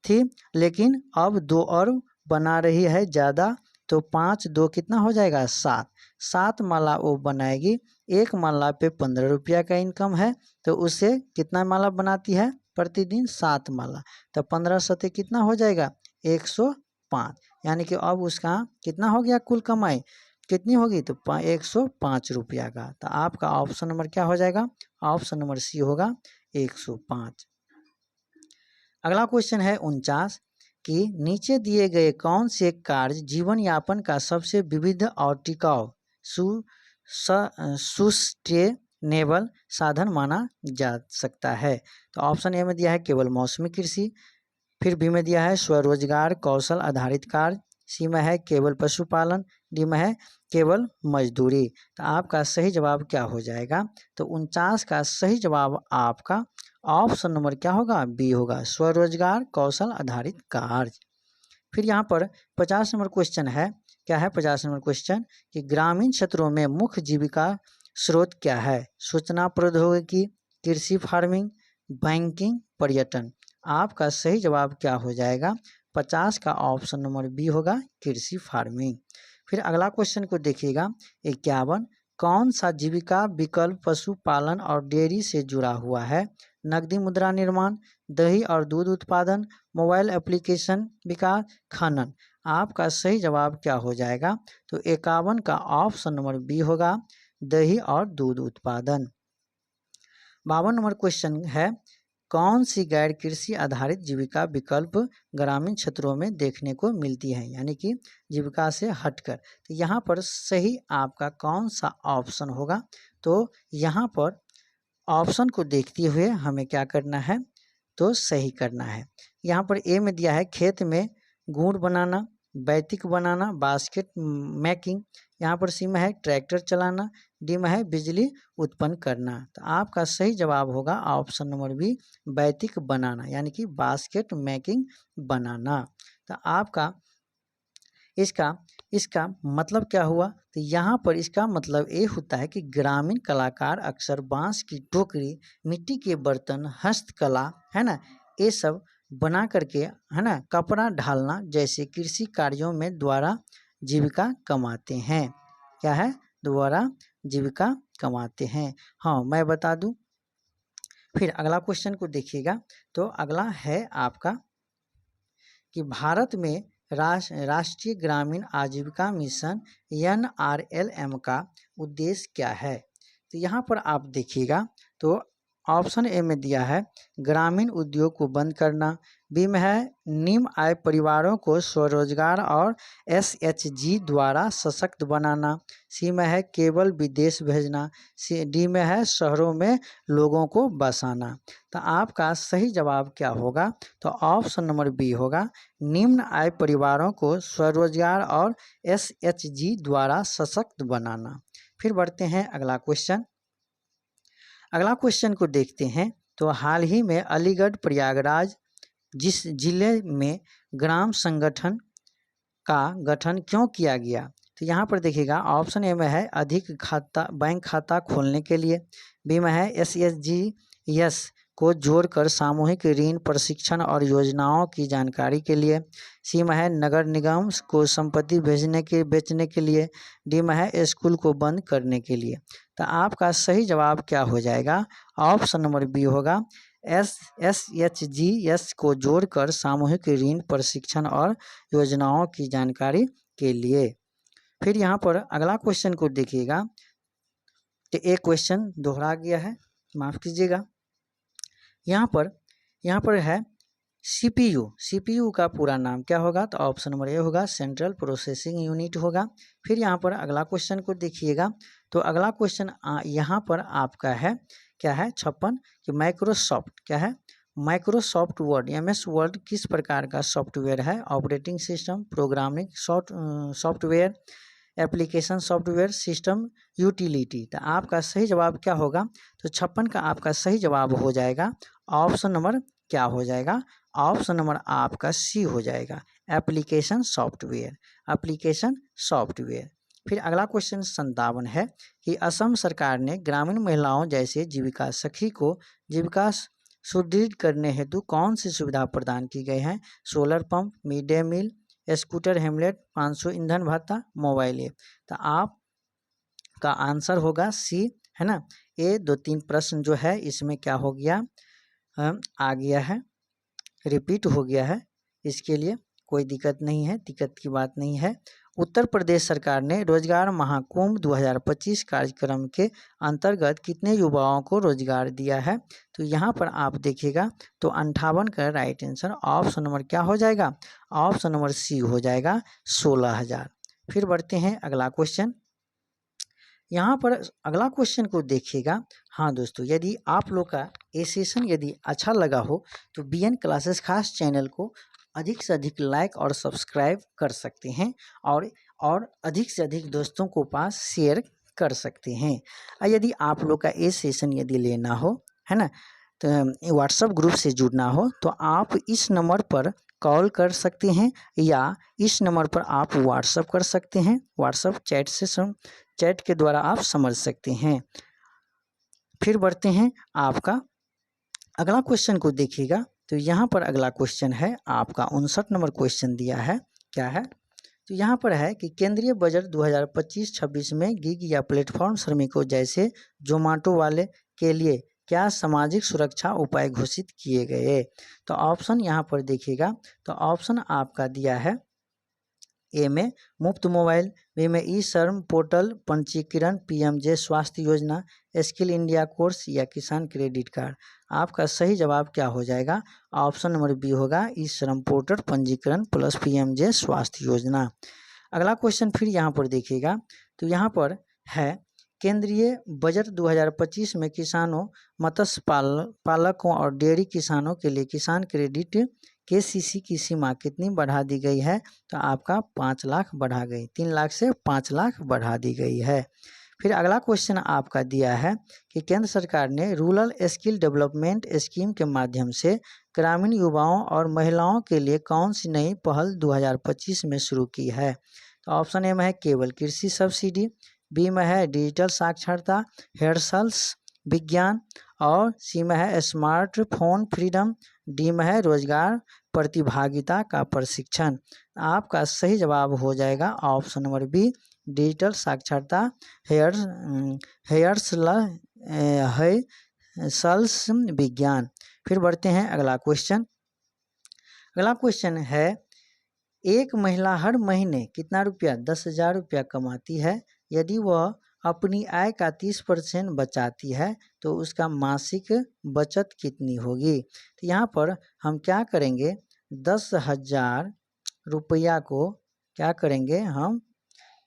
थी लेकिन अब 2 और बना रही है ज़्यादा, तो 5 2 कितना हो जाएगा 7 माला वो बनाएगी। एक माला पे 15 रुपया का इनकम है, तो उससे कितना माला बनाती है प्रतिदिन, 7 माला। तो 15 सते कितना हो जाएगा 105, यानी कि अब उसका कितना हो गया, कुल कमाई कितनी होगी, तो 105 रुपया का। तो आपका ऑप्शन नंबर क्या हो जाएगा, ऑप्शन नंबर सी होगा 105। अगला क्वेश्चन है 49 कि नीचे दिए गए कौन से कार्य जीवन यापन का सबसे विविध और टिकाऊ सस्टेनेबल साधन माना जा सकता है। तो ऑप्शन ए में दिया है केवल मौसमी कृषि, फिर बी में दिया है स्वरोजगार कौशल आधारित कार्य, सी में है केवल पशुपालन, डी में है केवल मजदूरी। तो आपका सही जवाब क्या हो जाएगा, तो 49 का सही जवाब आपका ऑप्शन नंबर क्या होगा, बी होगा, स्वरोजगार कौशल आधारित कार्य। फिर यहाँ पर 50 नंबर क्वेश्चन है, क्या है 50 नंबर क्वेश्चन कि ग्रामीण क्षेत्रों में मुख्य जीविका स्रोत क्या है, सूचना प्रौद्योगिकी, कृषि फार्मिंग, बैंकिंग, पर्यटन। आपका सही जवाब क्या हो जाएगा, 50 का ऑप्शन नंबर बी होगा, कृषि फार्मिंग। फिर अगला क्वेश्चन को देखिएगा 51, कौन सा जीविका विकल्प पशुपालन और डेयरी से जुड़ा हुआ है, नकदी मुद्रा निर्माण, दही और दूध उत्पादन, मोबाइल एप्लीकेशन विकास, खनन। आपका सही जवाब क्या हो जाएगा, तो 51 का ऑप्शन नंबर बी होगा, दही और दूध उत्पादन। 52 नंबर क्वेश्चन है, कौन सी गैर कृषि आधारित जीविका विकल्प ग्रामीण क्षेत्रों में देखने को मिलती है, यानी कि जीविका से हटकर। तो यहाँ पर सही आपका कौन सा ऑप्शन होगा, तो यहाँ पर ऑप्शन को देखते हुए हमें क्या करना है, तो सही करना है। यहाँ पर ए में दिया है खेत में गुड़ बनाना, बैतिक बनाना, बास्केट मेकिंग, यहाँ पर सी में है ट्रैक्टर चलाना, डी में है बिजली उत्पन्न करना। तो आपका सही जवाब होगा ऑप्शन नंबर बी, बैतिक बनाना, यानी कि बास्केट मेकिंग बनाना। तो आपका इसका मतलब क्या हुआ? तो यहाँ पर इसका मतलब ये होता है कि ग्रामीण कलाकार अक्सर बांस की टोकरी, मिट्टी के बर्तन, हस्तकला, है ना, ये सब बना करके, है ना, कपड़ा ढालना जैसे कृषि कार्यों में द्वारा जीविका कमाते हैं। क्या है? द्वारा जीविका कमाते हैं। हाँ, मैं बता दूं। फिर अगला क्वेश्चन को देखिएगा। तो अगला है आपका कि भारत में राष्ट्रीय ग्रामीण आजीविका मिशन NRLM का उद्देश्य क्या है? तो यहाँ पर आप देखिएगा, तो ऑप्शन ए में दिया है ग्रामीण उद्योग को बंद करना, बी में है निम्न आय परिवारों को स्वरोजगार और SHG द्वारा सशक्त बनाना, सी में है केवल विदेश भेजना, डी में है शहरों में लोगों को बसाना। तो आपका सही जवाब क्या होगा? तो ऑप्शन नंबर बी होगा निम्न आय परिवारों को स्वरोजगार और SHG द्वारा सशक्त बनाना। फिर बढ़ते हैं अगला क्वेश्चन। अगला क्वेश्चन को देखते हैं। तो हाल ही में अलीगढ़ प्रयागराज जिस जिले में ग्राम संगठन का गठन क्यों किया गया? तो यहाँ पर देखिएगा, ऑप्शन ए में है अधिक बैंक खाता खोलने के लिए, बी में है SHGS को जोड़कर सामूहिक ऋण प्रशिक्षण और योजनाओं की जानकारी के लिए, सी में है नगर निगम को संपत्ति बेचने के लिए, डी में है स्कूल को बंद करने के लिए। तो आपका सही जवाब क्या हो जाएगा? ऑप्शन नंबर बी होगा SHGS को जोड़कर सामूहिक ऋण प्रशिक्षण और योजनाओं की जानकारी के लिए। फिर यहाँ पर अगला क्वेश्चन को देखिएगा। तो एक क्वेश्चन दोहरा गया है, माफ कीजिएगा। यहाँ पर है CPU का पूरा नाम क्या होगा? तो ऑप्शन नंबर ए होगा सेंट्रल प्रोसेसिंग यूनिट होगा। फिर यहाँ पर अगला क्वेश्चन को देखिएगा। तो अगला क्वेश्चन यहाँ पर आपका है क्या है 56 कि माइक्रोसॉफ्ट क्या है? माइक्रोसॉफ्ट वर्ड MS वर्ड किस प्रकार का सॉफ्टवेयर है? Operating system, programming software, application software, system utility. तो आपका सही जवाब क्या होगा? तो 56 का आपका सही जवाब हो जाएगा ऑप्शन नंबर क्या हो जाएगा? ऑप्शन नंबर आपका सी हो जाएगा एप्लीकेशन सॉफ्टवेयर। फिर अगला क्वेश्चन 57 है कि असम सरकार ने ग्रामीण महिलाओं जैसे जीविका सखी को जीविका सुदृढ़ करने हेतु कौन सी सुविधा प्रदान की गई है? Solar pump, mid day meal, scooter हेमलेट, 500 ईंधन भत्ता, मोबाइल ऐप। तो आप का आंसर होगा सी, है ना। ये 2-3 प्रश्न जो है इसमें क्या हो गया, आ गया है, रिपीट हो गया है। इसके लिए कोई दिक्कत नहीं है, दिक्कत की बात नहीं है। उत्तर प्रदेश सरकार ने रोजगार महाकुंभ 2025 कार्यक्रम के अंतर्गत कितने युवाओं को रोजगार दिया है? तो यहाँ पर आप देखिएगा, तो 58 का राइट आंसर ऑप्शन नंबर क्या हो जाएगा? ऑप्शन नंबर सी हो जाएगा 16,000। फिर बढ़ते हैं अगला क्वेश्चन। यहाँ पर अगला क्वेश्चन को देखिएगा। हाँ दोस्तों, यदि आप लोग का ये सेशन यदि अच्छा लगा हो तो BN क्लासेस खास चैनल को अधिक से अधिक लाइक और सब्सक्राइब कर सकते हैं और अधिक से अधिक दोस्तों को पास शेयर कर सकते हैं। यदि आप लोग का ये सेशन यदि लेना हो, है ना, तो व्हाट्सएप ग्रुप से जुड़ना हो तो आप इस नंबर पर कॉल कर सकते हैं या इस नंबर पर आप व्हाट्सएप कर सकते हैं। व्हाट्सएप चैट के द्वारा आप समझ सकते हैं। फिर बढ़ते हैं आपका अगला क्वेश्चन को देखिएगा। तो यहाँ पर अगला क्वेश्चन है आपका 59 नंबर क्वेश्चन दिया है, क्या है? तो यहाँ पर है कि केंद्रीय बजट 2025-26 में गिग या प्लेटफॉर्म श्रमिकों जैसे जोमेटो वाले के लिए क्या सामाजिक सुरक्षा उपाय घोषित किए गए? तो ऑप्शन यहाँ पर देखिएगा। तो ऑप्शन आपका दिया है ए में मुफ्त मोबाइल, बी में ई-श्रम पोर्टल पंजीकरण, PMJ स्वास्थ्य योजना, स्किल इंडिया कोर्स या किसान क्रेडिट कार्ड। आपका सही जवाब क्या हो जाएगा? ऑप्शन नंबर बी होगा ई-श्रम पोर्टल पंजीकरण प्लस PMJ स्वास्थ्य योजना। अगला क्वेश्चन फिर यहाँ पर देखिएगा। तो यहाँ पर है केंद्रीय बजट 2025 में किसानों, मत्स्य पालकों और डेयरी किसानों के लिए किसान क्रेडिट केसीसी की सीमा कितनी बढ़ा दी गई है? तो आपका 5 लाख बढ़ा गई, 3 लाख से 5 लाख बढ़ा दी गई है। फिर अगला क्वेश्चन आपका दिया है कि केंद्र सरकार ने रूरल स्किल डेवलपमेंट स्कीम के माध्यम से ग्रामीण युवाओं और महिलाओं के लिए कौन सी नई पहल 2025 में शुरू की है? तो ऑप्शन ए में है केवल कृषि सब्सिडी, बी में है डिजिटल साक्षरता, हेरसल्स विज्ञान, और सी में है स्मार्टफोन फ्रीडम, डी में है रोजगार प्रतिभागिता का प्रशिक्षण। आपका सही जवाब हो जाएगा ऑप्शन नंबर बी, डिजिटल साक्षरता हेरसल्स विज्ञान। फिर बढ़ते हैं अगला क्वेश्चन। अगला क्वेश्चन है, एक महिला हर महीने कितना रुपया 10,000 रुपया कमाती है? यदि वह अपनी आय का 30% बचाती है तो उसका मासिक बचत कितनी होगी? तो यहाँ पर हम क्या करेंगे, 10,000 रुपया को क्या करेंगे, हम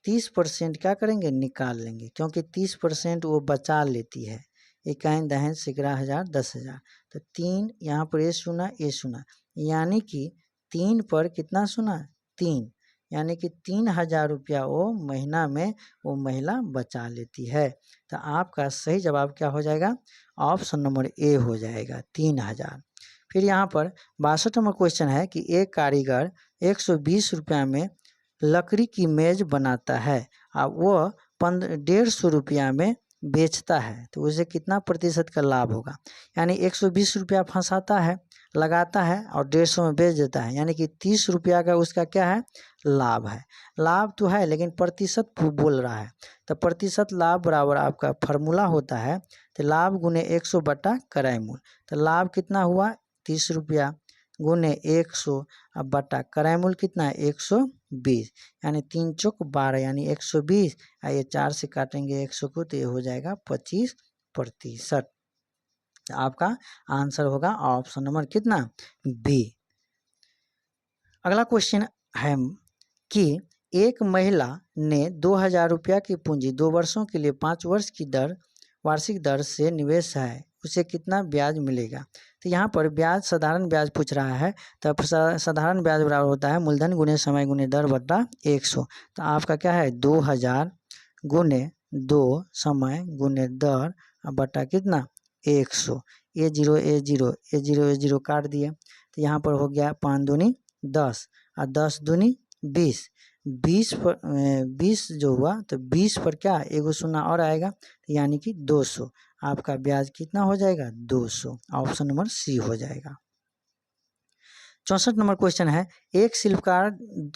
30% क्या करेंगे, निकाल लेंगे, क्योंकि 30% वो बचा लेती है। इकाइन दहन सिकरा 1000 10,000, तो 3 यहाँ पर ये सुना, यानी कि 3 पर कितना सुना, 3, यानी कि 3,000 रुपया वो महीना में वो महिला बचा लेती है। तो आपका सही जवाब क्या हो जाएगा, ऑप्शन नंबर ए हो जाएगा, 3,000। फिर यहाँ पर 62 नंबर क्वेश्चन है कि एक कारीगर 120 रुपया में लकड़ी की मेज बनाता है और वह 150 रुपया में बेचता है, तो उसे कितना प्रतिशत का लाभ होगा? यानी 120 रुपया फंसाता है, लगाता है और 150 में बेच देता है, यानी कि 30 रुपया का उसका क्या है, लाभ है। लाभ तो है लेकिन प्रतिशत बोल रहा है, तो प्रतिशत लाभ बराबर आपका फार्मूला होता है, तो लाभ गुने 100 बटा क्रय मूल्य। तो लाभ कितना हुआ, 30 रुपया गुने 100 अब बटा क्रय मूल्य कितना है, 120, यानी 3 चौक 12, यानी 120, ये 4 से काटेंगे 100 को, तो ये हो जाएगा 25%। आपका आंसर होगा ऑप्शन नंबर कितना, बी। अगला क्वेश्चन है कि एक महिला ने 2,000 रुपया की पूंजी 2 वर्षों के लिए 5 वर्ष की वार्षिक दर से निवेश है, उसे कितना ब्याज मिलेगा? तो यहाँ पर ब्याज साधारण ब्याज पूछ रहा है, तो साधारण ब्याज बराबर होता है मूलधन गुने समय गुने दर बटा 100। तो आपका क्या है, 2,000 गुने 2 समय गुने दर बटा कितना, 100। ए जीरो काट दिए, तो यहाँ पर हो गया 5 दूनी 10 और 10 दूनी 20, 20 पर 20 जो हुआ तो 20 पर क्या एगो शून्य और आएगा, यानी कि 200। आपका ब्याज कितना हो जाएगा, 200। ऑप्शन नंबर सी हो जाएगा। 64 नंबर क्वेश्चन है, एक शिल्पकार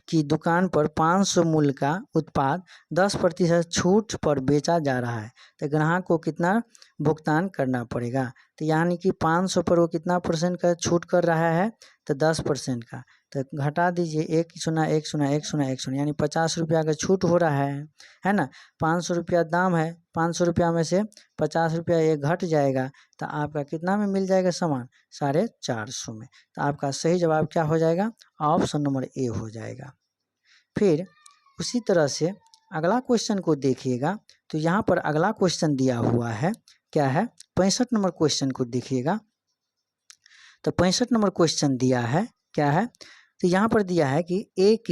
की दुकान पर 500 मूल्य का उत्पाद 10% छूट पर बेचा जा रहा है, तो ग्राहक को कितना भुगतान करना पड़ेगा? तो यानी कि 500 पर वो कितना परसेंट का छूट कर रहा है, तो 10% का, तो घटा दीजिए 1 यानी 50 रुपया का छूट हो रहा है ना। 500 रुपया दाम है, 500 रुपया में से 50 रुपया ये घट जाएगा, तो आपका कितना में मिल जाएगा सामान, 450 में। तो आपका सही जवाब क्या हो जाएगा, ऑप्शन नंबर ए हो जाएगा। फिर उसी तरह से अगला क्वेश्चन को देखिएगा, तो यहाँ पर अगला क्वेश्चन दिया हुआ है, क्या है, 65 नंबर क्वेश्चन को देखिएगा। तो 65 नंबर क्वेश्चन दिया है, क्या है, तो यहाँ पर दिया है कि एक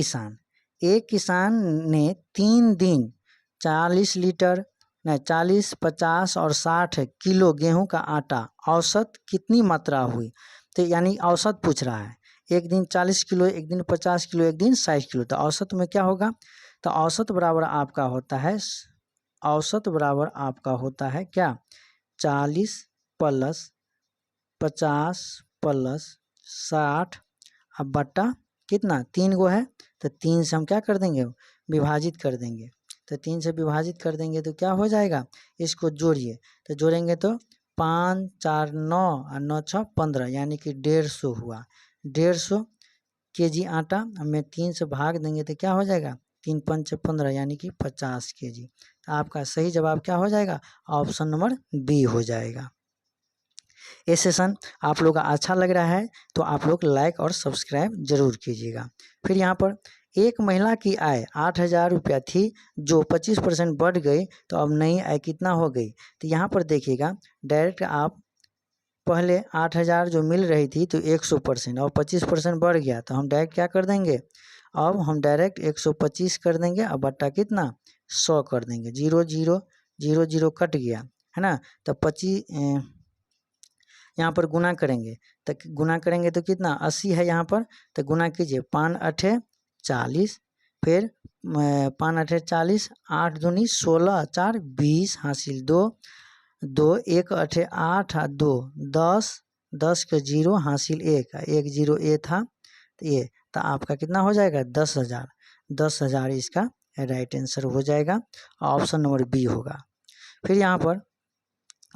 किसान ने 3 दिन 40 लीटर 40, 50 और 60 किलो गेहूं का आटा औसत कितनी मात्रा हुई? तो यानी औसत पूछ रहा है, एक दिन 40 किलो, एक दिन 50 किलो, एक दिन 60 किलो, तो औसत में क्या होगा? तो औसत बराबर आपका होता है क्या, 40 प्लस 50 प्लस 60 अब बट्टा कितना, 3 गो है, तो 3 से हम क्या कर देंगे, विभाजित कर देंगे। तो 3 से विभाजित कर देंगे तो क्या हो जाएगा, इसको जोड़िए, तो जोड़ेंगे तो 5 4 9 और 9 6 15, यानी कि 150 हुआ। 150 kg आटा हमें 3 से भाग देंगे तो क्या हो जाएगा, 3 5 15, यानी कि 50 kg। तो आपका सही जवाब क्या हो जाएगा, ऑप्शन नंबर बी हो जाएगा। ये सेशन आप लोग का अच्छा लग रहा है तो आप लोग लाइक और सब्सक्राइब जरूर कीजिएगा। फिर यहाँ पर एक महिला की आय 8,000 रुपया थी जो 25% बढ़ गई, तो अब नई आय कितना हो गई? तो यहाँ पर देखिएगा, डायरेक्ट आप पहले 8000 जो मिल रही थी तो 100% और 25% बढ़ गया, तो हम डायरेक्ट क्या कर देंगे, अब हम डायरेक्ट 125 कर देंगे और बट्टा कितना 100 कर देंगे। 0 0 0 0 कट गया है ना, तो 25 यहाँ पर गुना करेंगे, तो गुना करेंगे तो कितना 80 है यहाँ पर, तो गुना कीजिए 5 8 40, फिर 5 8 40, 8 दूनी 16, 4 20 हासिल 2 2 1 8 8 2 10 10 के 0 हासिल 1 1 0 ए था, तो ये तो आपका कितना हो जाएगा 10,000। 10,000 इसका राइट आंसर हो जाएगा, ऑप्शन नंबर बी होगा। फिर यहाँ पर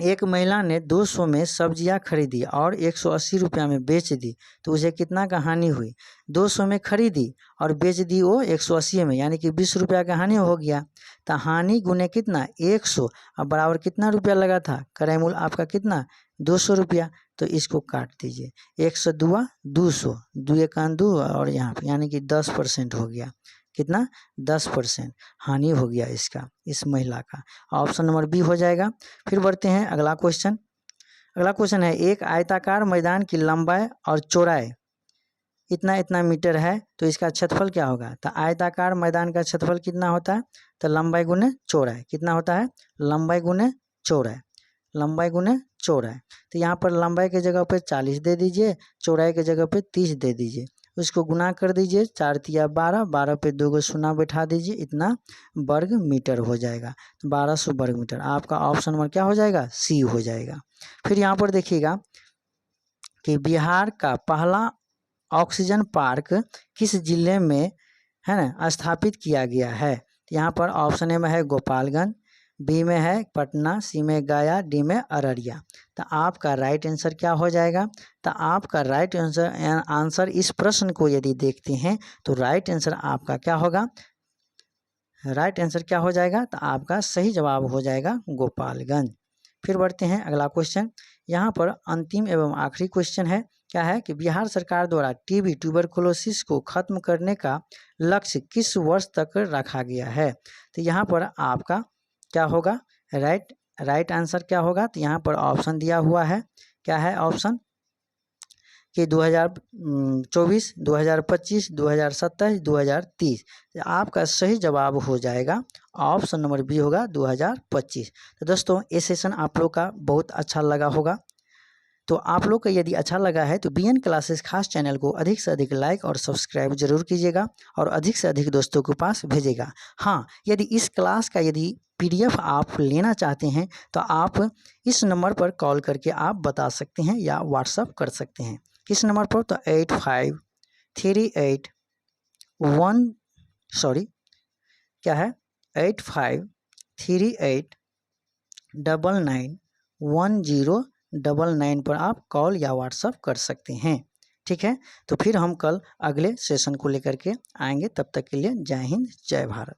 एक महिला ने 200 में सब्जियां खरीदी और 180 रुपया में बेच दी, तो उसे कितना का हानि हुई। 200 में खरीदी और बेच दी वो 180 में, यानी कि 20 रुपया का हानि हो गया। तो हानि गुने कितना 100 और बराबर कितना रुपया लगा था, क्रय मूल्य आपका कितना 200 रुपया, तो इसको काट दीजिए। 100 दुआ 200, 2 1 2 और यहाँ पे यानी कि 10% हो गया, कितना 10% हानि हो गया इसका, इस महिला का, ऑप्शन नंबर बी हो जाएगा। फिर बढ़ते हैं अगला क्वेश्चन। अगला क्वेश्चन है एक आयताकार मैदान की लंबाई और चौड़ाई इतना इतना मीटर है, तो इसका क्षेत्रफल क्या होगा। तो आयताकार मैदान का क्षेत्रफल कितना होता है, तो लंबाई गुने चौड़ाई कितना होता है, लंबाई गुने चौड़ाई, लंबाई गुने चौड़ाई। तो यहाँ पर लंबाई के जगह पे 40 दे दीजिए, चौड़ाई के जगह पे 30 दे दीजिए, उसको गुना कर दीजिए, 4 तिया 12, 12 पे 2 शून्य बैठा दीजिए, इतना वर्ग मीटर हो जाएगा, 1200 वर्ग मीटर। आपका ऑप्शन नंबर क्या हो जाएगा, सी हो जाएगा। फिर यहाँ पर देखिएगा कि बिहार का पहला ऑक्सीजन पार्क किस जिले में है ना स्थापित किया गया है। यहाँ पर ऑप्शन ए में है गोपालगंज, बी में है पटना, सी में गया, डी में अररिया। तो आपका राइट आंसर क्या हो जाएगा, तो आपका राइट आंसर इस प्रश्न को यदि देखते हैं तो राइट आंसर आपका क्या होगा, राइट आंसर क्या हो जाएगा, तो आपका सही जवाब हो जाएगा गोपालगंज। फिर बढ़ते हैं अगला क्वेश्चन। यहाँ पर अंतिम एवं आखिरी क्वेश्चन है, क्या है कि बिहार सरकार द्वारा टीबी ट्यूबरकुलोसिस को खत्म करने का लक्ष्य किस वर्ष तक रखा गया है। तो यहाँ पर आपका क्या होगा, राइट आंसर क्या होगा, तो यहाँ पर ऑप्शन दिया हुआ है, क्या है ऑप्शन कि 2024, 2025, 2027, 2030। आपका सही जवाब हो जाएगा ऑप्शन नंबर बी होगा 2025। तो दोस्तों ये सेशन आप लोग का बहुत अच्छा लगा होगा, तो आप लोग का यदि अच्छा लगा है तो बीएन क्लासेस खास चैनल को अधिक से अधिक लाइक और सब्सक्राइब जरूर कीजिएगा और अधिक से अधिक दोस्तों के पास भेजिएगा। हाँ, यदि इस क्लास का यदि पीडीएफ आप लेना चाहते हैं तो आप इस नंबर पर कॉल करके आप बता सकते हैं या व्हाट्सअप कर सकते हैं। किस नंबर पर, तो 85381099 पर आप कॉल या व्हाट्सअप कर सकते हैं। ठीक है, तो फिर हम कल अगले सेशन को लेकर के आएंगे, तब तक के लिए जय हिंद जय भारत।